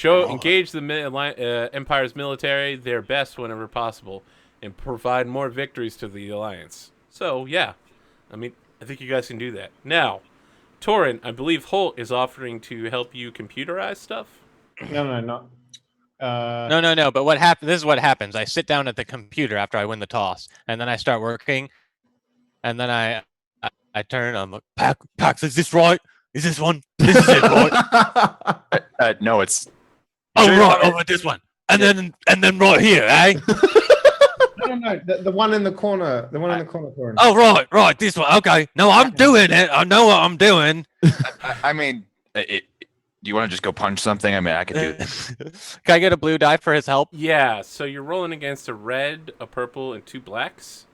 Engage the Empire's military their best whenever possible, and provide more victories to the alliance. So yeah, I mean, I think you guys can do that. Now, Torin, I believe Holt is offering to help you computerize stuff.
No, not.
No. But what happens? This is what happens. I sit down at the computer after I win the toss, and then I start working, and then I turn. I'm like, Pax, is this right? Is this one? This is it, right?
No, it's
Oh,
Sure,
right,
right.
over this one, and then right here, eh?
No. The one in the corner. The one in the corner.
Oh, right, this one. Okay, no, I'm doing it. I know what I'm doing.
I mean, do you want to just go punch something? I mean, I could do that.
Can I get a blue die for his help?
Yeah, so you're rolling against a red, a purple, and 2 blacks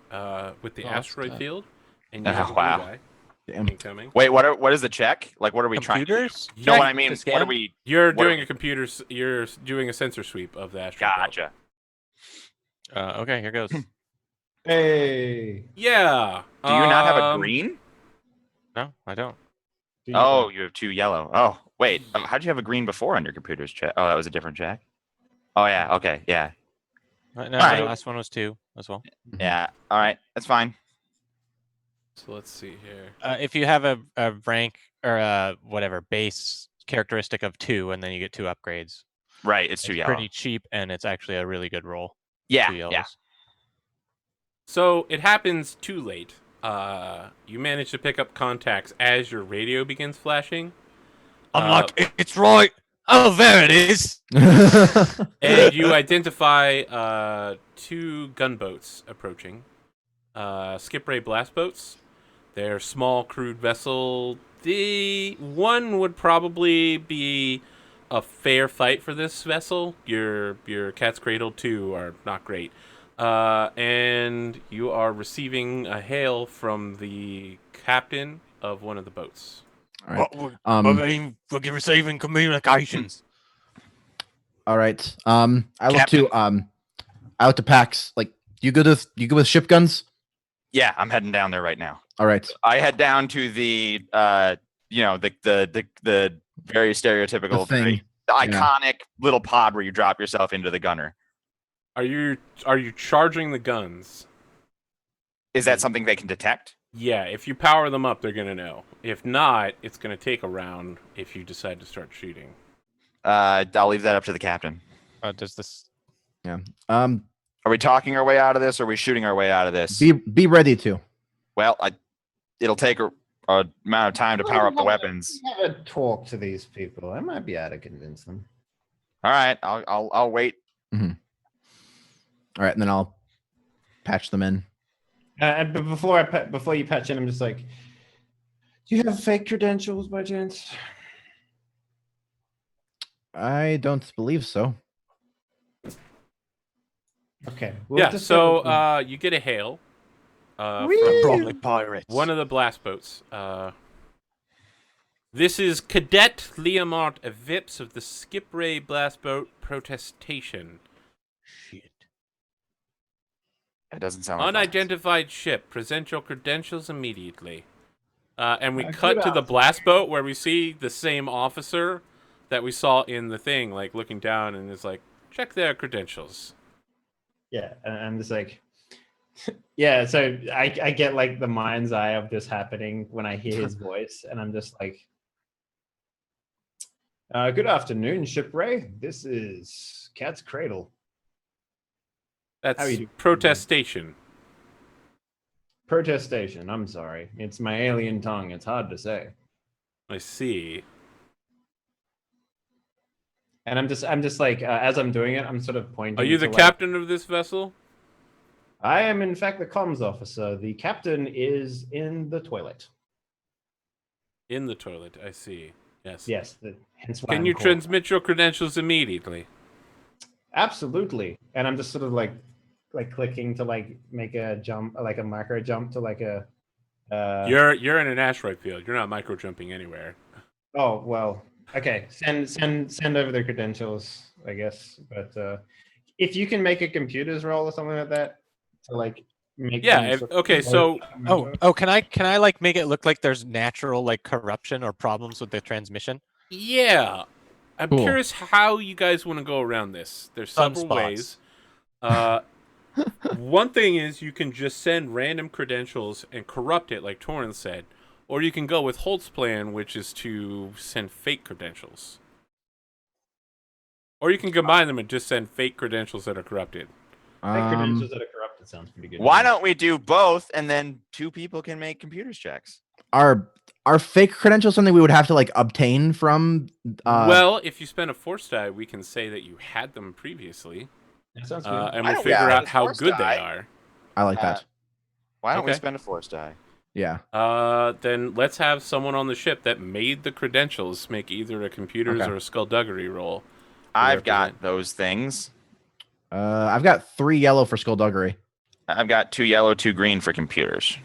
with the
Oh,
asteroid
that's
field, and you
Oh,
have a blue
wow.
guy
Damn.
incoming.
Wait, what is the check? Like, what are we trying to do?
Computers?
No, what I
To
mean, what
scan?
are we?
You're
What are
doing
we-
a computer. You're doing a sensor sweep of the asteroid belt.
Gotcha.
Okay, here goes.
Hey.
Yeah.
Do you not have a green?
No, I don't.
Oh, you have 2 yellow. Oh, wait. How'd you have a green before on your computer's check? Oh, that was a different check. Oh yeah. Okay. Yeah.
No,
Alright.
the last one was 2 as well.
Yeah. All right. That's fine.
So let's see here.
If you have a rank or whatever base characteristic of 2, and then you get 2 upgrades.
Right, it's 2
It's
yellow.
pretty cheap, and it's actually a really good roll.
Yeah,
2 yellows.
yeah.
So it happens too late. You manage to pick up contacts as your radio begins flashing.
I'm like, it's right. Oh, there it is.
And you identify 2 gunboats approaching. Skip ray blast boats. They're small, crude vessel. The one would probably be a fair fight for this vessel. Your Cat's Cradle 2 are not great. And you are receiving a hail from the captain of one of the boats.
All right.
We're receiving communications.
All right. I look to Pax. Like, you good with ship guns?
Yeah, I'm heading down there right now.
All right.
I head down to the the very stereotypical,
thing.
the iconic little pod where you drop yourself into the gunner.
Are you charging the guns?
Is that something they can detect?
Yeah, if you power them up, they're gonna know. If not, it's gonna take a round if you decide to start shooting.
I'll leave that up to the captain.
Does this?
Yeah.
Are we talking our way out of this, or are we shooting our way out of this?
Be ready to.
Well, it'll take a amount of time to power up the weapons.
Never talk to these people. I might be able to convince them.
All right, I'll wait.
Mm-hmm. All right, and then I'll patch them in.
But before you patch in, I'm just like, do you have fake credentials by chance?
I don't believe so.
Okay.
Yeah. So you get a hail from
Probably pirates.
one of the blast boats. This is Cadet Leomart Vips of the Skip Ray Blast Boat Protestation.
Shit.
It doesn't sound like
Unidentified ship. Present your credentials immediately. And we
Good
cut to the
answer.
blast boat where we see the same officer that we saw in the thing, like looking down and is like, check their credentials.
Yeah, and I'm just like, yeah. So I get like the mind's eye of this happening when I hear his voice, and I'm just like, good afternoon, Shipray. This is Cat's Cradle. How are
That's
you doing?
protestation.
Protestation. I'm sorry. It's my alien tongue. It's hard to say.
I see.
And I'm just like, as I'm doing it, I'm sort of pointing.
Are you the
to,
captain of this vessel?
I am, in fact, the comms officer. The captain is in the toilet.
In the toilet, I see. Yes.
Yes. Hence why
Can
I'm
you
called.
transmit your credentials immediately?
Absolutely. And I'm just sort of like clicking to like make a jump, like a micro jump to like a.
You're in an asteroid field. You're not micro jumping anywhere.
Oh well. Okay. Send over the credentials, I guess. But if you can make a computers roll or something like that to like make.
Yeah.
them sort of
Okay. So
Can I like make it look like there's natural like corruption or problems with the transmission?
yeah, I'm
Cool.
curious how you guys want to go around this. There's several ways. One thing is you can just send random credentials and corrupt it, like Torrance said, or you can go with Holt's plan, which is to send fake credentials. Or you can combine them and just send fake credentials that are corrupted.
Fake credentials that are corrupted sounds pretty good.
Why don't we do both, and then 2 people can make computers checks?
Are fake credentials something we would have to like obtain from?
Well, if you spend a force die, we can say that you had them previously,
That sounds good.
and
Why
we'll
don't
figure
we
out
use
how
force
good
die?
they are.
I like that.
Why don't we
Okay.
spend a force die?
Yeah.
Then let's have someone on the ship that made the credentials make either a computers
Okay.
or a skullduggery roll.
I've got those things.
I've got 3 yellow for skullduggery.
I've got 2 yellow, 2 green for computers.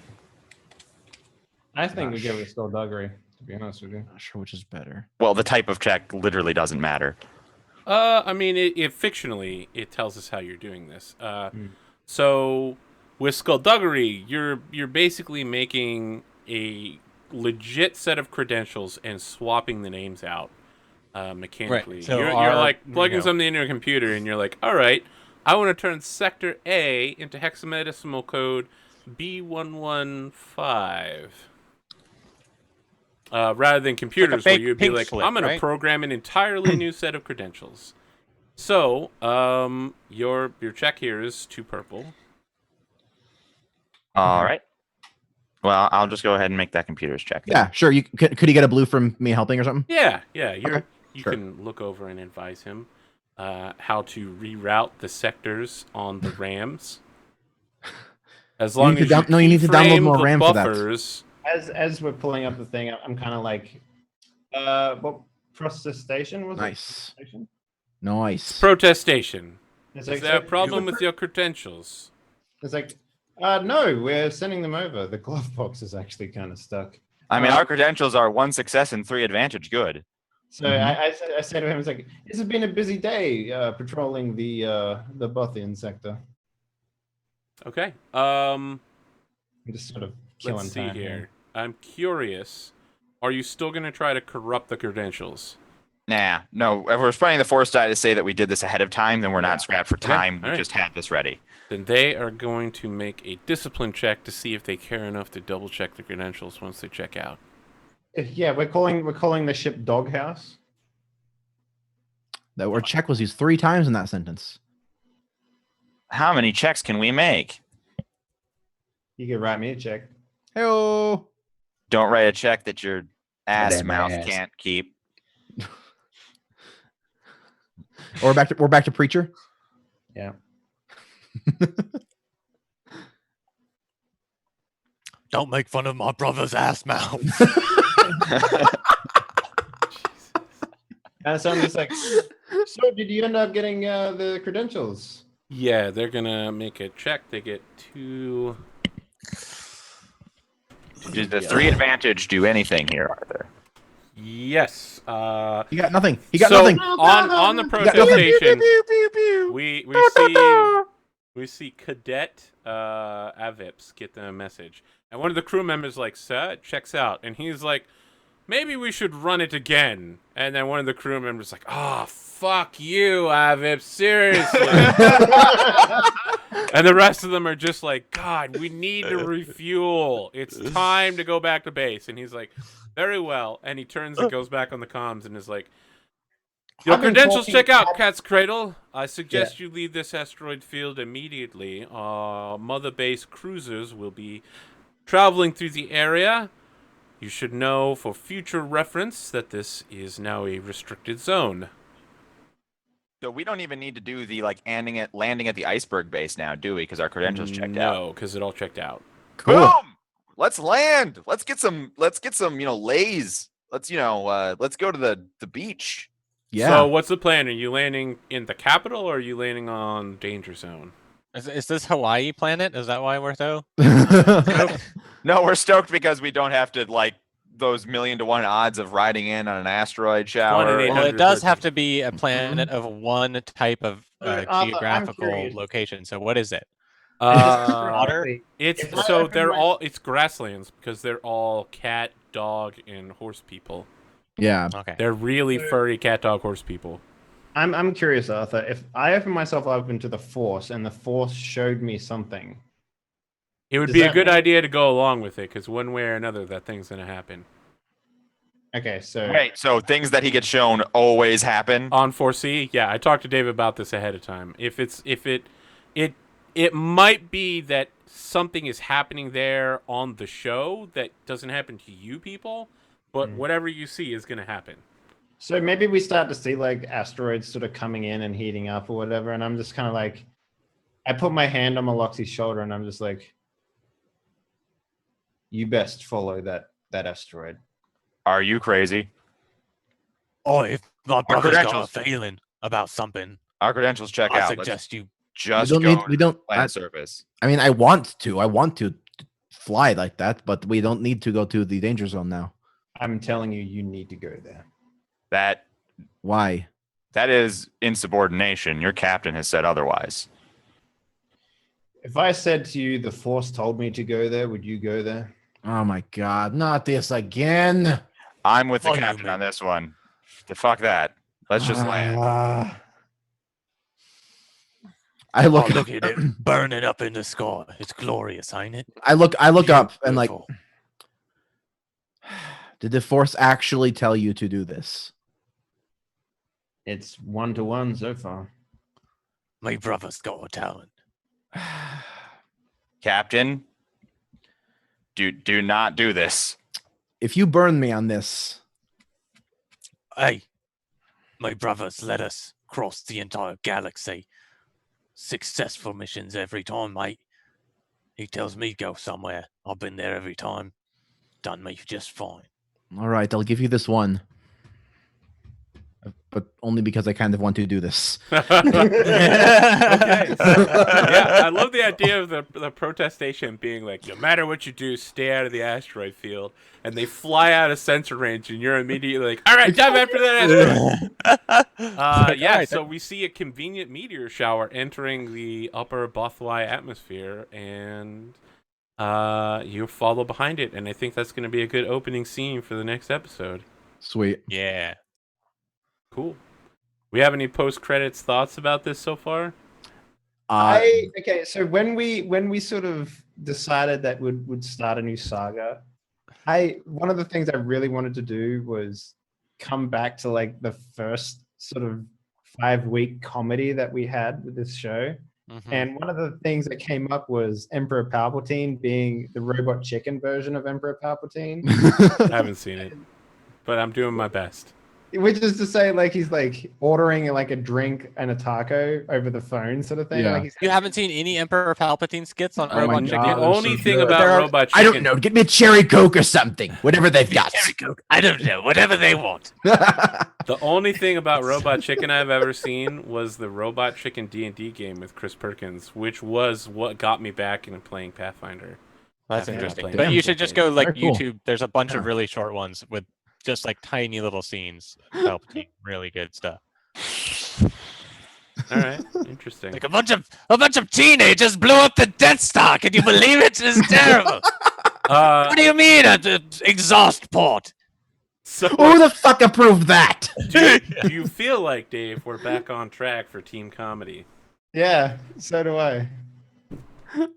I think we go with skullduggery, to be honest with you.
Not sure which is better.
Well, the type of check literally doesn't matter.
I mean, it fictionally it tells us how you're doing this. So with skullduggery, you're basically making a legit set of credentials and swapping the names out mechanically.
Right, so
You're
our-
like plugging
you know-
something into a computer, and you're like, all right, I want to turn Sector A into hexadecimal code B115. rather than computers where
fake
you'd be
pink
like,
slip,
I'm going
right?
to program an entirely new set of credentials. So, your check here is 2 purple.
All right. Well, I'll just go ahead and make that computer's check. Then.
Yeah, sure. Could he get a blue from me helping or something?
Yeah,
Okay,
you
sure.
can look over and advise him how to reroute the sectors on the RAMs. As long
need
as
to
you
down- no, you need to download
keyframe
more
the
RAM for that.
buffers.
As we're pulling up the thing, I'm kind of like, what process station was
Nice.
it? Station?
Nice.
Protestation.
It's
Is
like,
there a
so-
problem with your credentials?
It's like, no, we're sending them over. The glove box is actually kind of stuck.
I mean, our credentials are 1 success and 3 advantage. Good.
So I said to him, it's like, this has been a busy day patrolling the Bothian sector.
Okay.
I'm just sort of killing
Let's see
time
here. I'm curious. Are you still going to try to corrupt the credentials?
Nah, no. If we're spending the force die to say that we did this ahead of time, then we're not strapped for
Okay,
time. We
alright.
just had this ready.
Then they are going to make a discipline check to see if they care enough to double check the credentials once they check out.
Yeah, we're calling the ship Doghouse.
That word check was used 3 times in that sentence.
How many checks can we make?
You can write me a check.
Hey-o.
Don't write a check that your ass
Damn
mouth
ass.
can't keep.
Or we're back to preacher.
Yeah.
Don't make fun of my brother's ass mouth.
And so I'm just like, so did you end up getting the credentials?
Yeah, they're going to make a check. They get 2.
Did the 3 advantage do anything here, Arthur?
Yes.
He got nothing. He got
so
nothing.
on the
got nothing.
protestation, we see Cadet Avips get the message, and one of the crew members like, "Sir, it checks out," and he's like, "Maybe we should run it again." And then one of the crew members like, "Oh, fuck you, Avips, seriously." And the rest of them are just like, "God, we need to refuel. It's time to go back to base." And he's like, "Very well." And he turns and goes back on the comms and is like, "Your
I've been
credentials
talking
check out,
at-
Cat's Cradle. I suggest you leave this asteroid field immediately. Mother base cruisers will be traveling through the area. You should know for future reference that this is now a restricted zone."
So we don't even need to do the landing at the iceberg base now, do we? Because our credentials checked out.
No, because it all checked out.
Cool.
Boom! Let's land. Let's get some. Lays. Let's let's go to the beach.
Yeah.
So what's the plan? Are you landing in the capital or are you landing on Danger Zone?
Is this Hawaii planet? Is that why we're so?
No, we're stoked because we don't have to those 1,000,000 to 1 odds of riding in on an asteroid shower.
1 in
Well, it
800
does have
versus-
to be a planet of one type of
Arthur, I'm
geographical
curious.
location. So what is it?
It's
If I
so
open
they're
my-
all it's grasslands because they're all cat, dog, and horse people.
Yeah.
Okay.
They're really furry cat, dog, horse people.
I'm curious, Arthur. If I open myself up into the Force and the Force showed me something,
It would
Does
be a
that
good
mean-
idea to go along with it because one way or another that thing's gonna happen.
okay, so
Wait, so things that he gets shown always happen?
On 4C, yeah, I talked to Dave about this ahead of time. If it might be that something is happening there on the show that doesn't happen to you people, but whatever you see is gonna happen.
So maybe we start to see asteroids sort of coming in and heating up or whatever, and I'm just kind of like, I put my hand on Maloxi's shoulder and I'm just like, you best follow that asteroid.
Are you crazy?
Oh, if my brother's got a
credentials.
feeling about something,
Our credentials check
I
out.
suggest you.
Just
we
go
don't need. We don't.
land surface.
I mean, I want to fly like that, but we don't need to go to the danger zone now.
I'm telling you, you need to go there.
Why?
That is insubordination. Your captain has said otherwise.
If I said to you, the Force told me to go there, would you go there?
Oh my God! Not this again.
I'm with the
Oh, you
captain
mean-
on this one. Fuck that. Let's just land.
I
Oh,
look.
look at it burning up in the sky. It's glorious, ain't it?
I look up and like,
Beautiful.
Did the Force actually tell you to do this?
It's 1-to-1 so far.
My brother's got a talent.
Captain, do not do this.
If you burn me on this,
Hey, my brother's let us cross the entire galaxy. Successful missions every time, mate. He tells me go somewhere. I've been there every time. Done me just fine.
all right, I'll give you this one. But only because I kind of want to do this.
Okay. Yeah, I love the idea of the protestation being like, no matter what you do, stay out of the asteroid field. And they fly out of sensor range, and you're immediately like, all right, dive after that asteroid. Yeah, so we see a convenient meteor shower entering the upper Bothwai atmosphere, and you follow behind it. And I think that's going to be a good opening scene for the next episode.
Sweet.
Yeah.
Cool. We have any post-credits thoughts about this so far?
Okay, so when we sort of decided that would start a new saga, one of the things I really wanted to do was come back to like the first sort of 5-week comedy that we had with this show.
Mhm.
And one of the things that came up was Emperor Palpatine being the robot chicken version of Emperor Palpatine.
I haven't seen it, but I'm doing my best.
Which is to say, like, he's like ordering like a drink and a taco over the phone, sort of thing.
Yeah.
Like he's
You haven't seen any Emperor Palpatine skits on
Oh my
Robot
God.
Chicken?
The
they're
only
so
thing
good.
about
There are-
Robot
I
Chicken...
don't know. Get me a cherry Coke or something. Whatever they've got.
I don't know. Whatever they want.
The only thing about Robot Chicken I've ever seen was the Robot Chicken D&D game with Chris Perkins, which was what got me back into playing Pathfinder.
That's
After
interesting.
playing
But you
it.
should just go like
Very cool.
YouTube. There's a bunch of
Yeah.
really short ones with just like tiny little scenes. Palpatine, really good stuff.
All right, interesting.
Like a bunch of teenagers blew up the Death Star. Can you believe it? It's terrible. What do you mean an exhaust port?
So,
Who the fuck approved that?
do you feel like, Dave, we're back on track for team comedy?
yeah, so do I.
I feel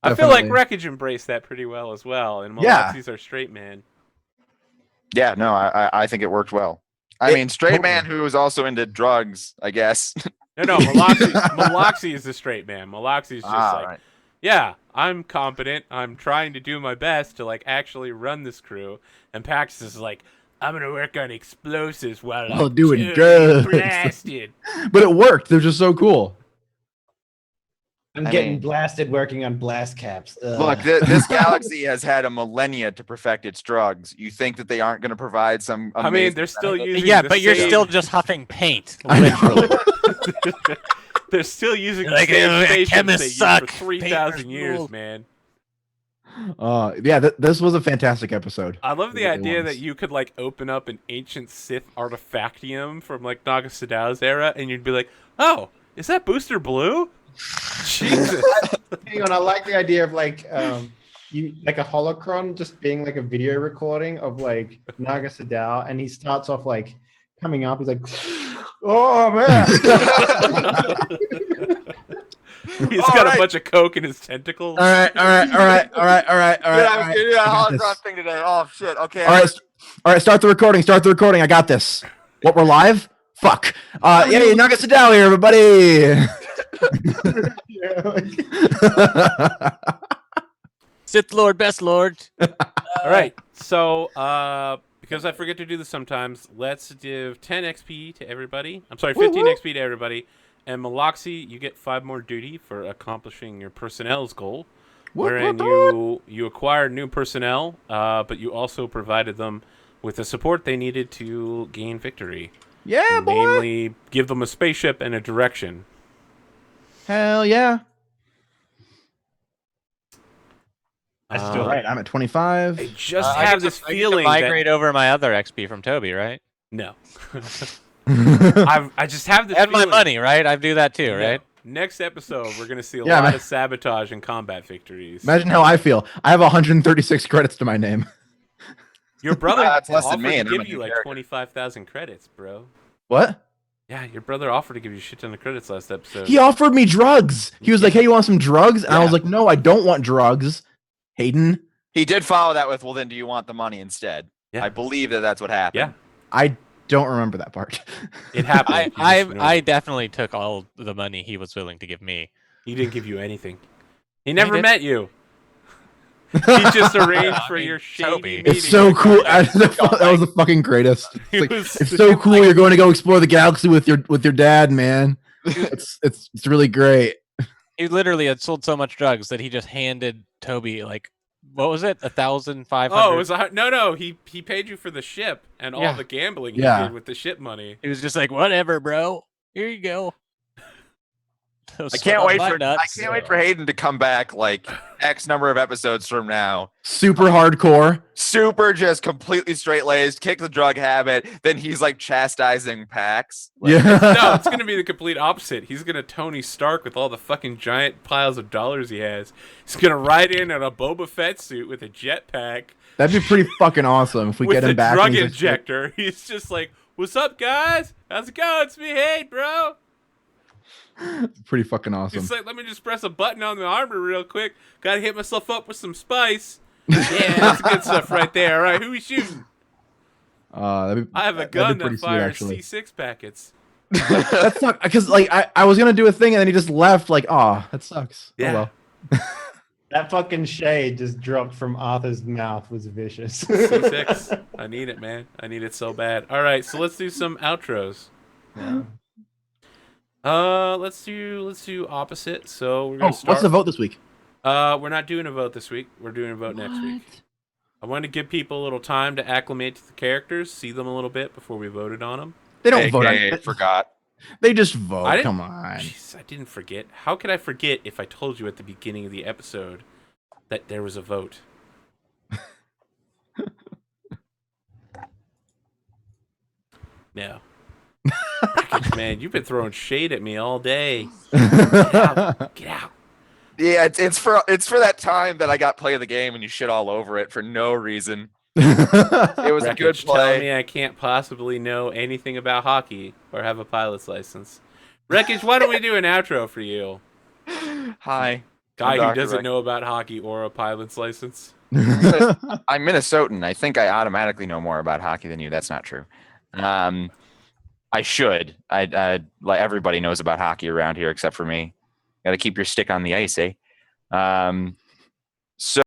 like
Definitely.
Wreckage embraced that pretty well as well, and
Yeah.
Malaxi's our straight man.
Yeah, no, I think it worked well. I mean, straight man who was also into drugs, I guess.
No, Malaxi is the straight man. Malaxi's just like,
Right.
yeah, I'm competent. I'm trying to do my best to like actually run this crew. And Pax is like, I'm gonna work on explosives while
While
I'm
doing
totally
drugs."
blasted.
But it worked. They're just so cool.
I'm
I
getting
mean-
blasted working on blast caps.
Look, this galaxy has had a millennia to perfect its drugs. You think that they aren't going to provide some?
I mean,
amazing
they're still
benefit?
using.
Yeah,
the
but you're
same-
still just huffing paint.
I know.
They're still using the
Like,
same stations
chemists
they used
suck.
for 3,000
Painters
years,
rule.
man.
Yeah, this was a fantastic episode.
I love the
It really
idea
was.
that you could like open up an ancient Sith artifactium from like Naga Sadow's era, and you'd be like, "Oh, is that Booster Blue?" Jesus.
Hang on, I like the idea of like you like a holocron just being like a video recording of like Naga Sadow, and he starts off like coming up. He's like, "Oh man."
He's
All
got
right.
a bunch of coke in his tentacles.
All right.
Dude, I was doing thing today. Oh shit. Okay.
All right. Start the recording. I got this. What? We're live? Fuck. Yeah, Naga Sadao here, everybody.
Yeah, like-
Sith Lord, best Lord.
All right. So, because I forget to do this sometimes, let's give 10 XP to everybody. I'm sorry, 15 XP to everybody. And Malaxi, you get 5 more duty for accomplishing your personnel's goal, wherein you acquired new personnel, but you also provided them with the support they needed to gain victory.
Yeah, boy.
Namely, give them a spaceship and a direction.
Hell yeah.
That's still
All right, I'm at 25.
I just
I
have
get
this
to- I get to
feeling
migrate over my other XP from Toby, right?
that no. I just have this
And my
feeling
money, right? I do that too,
No.
right?
Next episode, we're gonna see a
Yeah,
lot
man.
of sabotage and combat victories.
Imagine how I feel. I have 136 credits to my name.
Your brother
It's less than
offered
me,
to
and I'm a
give you
new
like
character.
25,000 credits, bro.
What?
Yeah, your brother offered to give you a shit ton of credits last episode.
He offered me drugs. He was like, "Hey, you want some drugs?" And I was
Yeah.
like, "No, I don't want drugs." Hayden.
He did follow that with, "Well, then, do you want the money instead?"
Yeah.
I believe that that's what happened.
Yeah,
I don't remember that part.
it happened.
I
You just
I,
ignored
I
it.
definitely took all the money he was willing to give me.
He didn't give you anything. He never
did.
met you. He just arranged
I
for
mean,
your shady
Toby.
meeting.
It's so
with
cool.
Conrad.
That was the fucking greatest. It's,
It
like,
was-
it's so cool. You're going to go explore the galaxy with your dad, man. It's really great.
He literally had sold so much drugs that he just handed Toby like, what was it, 1,500?
Oh, it was no. He paid you for the ship and all
Yeah.
the gambling he
Yeah.
did with the ship money.
He was just like, whatever, bro. Here you go.
I can't wait for Hayden to come back like X number of episodes from now.
Super hardcore.
Super just completely straight laced, kick the drug habit. Then he's like chastising Pax. Like,
Yeah.
No, it's gonna be the complete opposite. He's gonna Tony Stark with all the fucking giant piles of dollars he has. He's gonna ride in a Boba Fett suit with a jetpack
That'd be pretty fucking awesome if we
with
get
a
him back.
drug
and he's like-
injector. He's just like, "What's up, guys? How's it going? It's me, Hayden, bro."
pretty fucking awesome.
He's like, "Let me just press a button on the armor real quick. Gotta hit myself up with some spice." Yeah, that's good stuff right there. All right, who we shooting?
That'd be,
I have a
that'd
gun
be pretty
that
sweet,
fires
actually.
C6 packets.
That sucks because like I was gonna do a thing and then he just left. Like, oh, that sucks.
Yeah.
Oh, well.
That fucking shade just dropped from Arthur's mouth was vicious.
C6. I need it, man. I need it so bad. All right, so let's do some outros. Let's do opposite. So we're
Oh,
gonna start.
what's the vote this week?
We're not doing a vote this week. We're doing a vote next week. I want to give people a little time to acclimate to the characters, see them a little bit before we voted on them.
They don't vote on
AKA
it.
forgot.
They just vote.
I didn't-
Come on.
Jeez, I didn't forget. How could I forget if I told you at the beginning of the episode that there was a vote? No. Man, you've been throwing shade at me all day. Get out. Get out.
Yeah, it's for that time that I got play of the game and you shit all over it for no reason. It was a good
Wreckage telling
play.
me I can't possibly know anything about hockey or have a pilot's license. Wreckage, why don't we do an outro for you?
Hi.
Guy who
Dr.
doesn't
Wreck.
know about hockey or a pilot's license.
I'm Minnesotan. I think I automatically know more about hockey than you. That's not true. I should. I like everybody knows about hockey around here except for me. Got to keep your stick on the ice, eh? So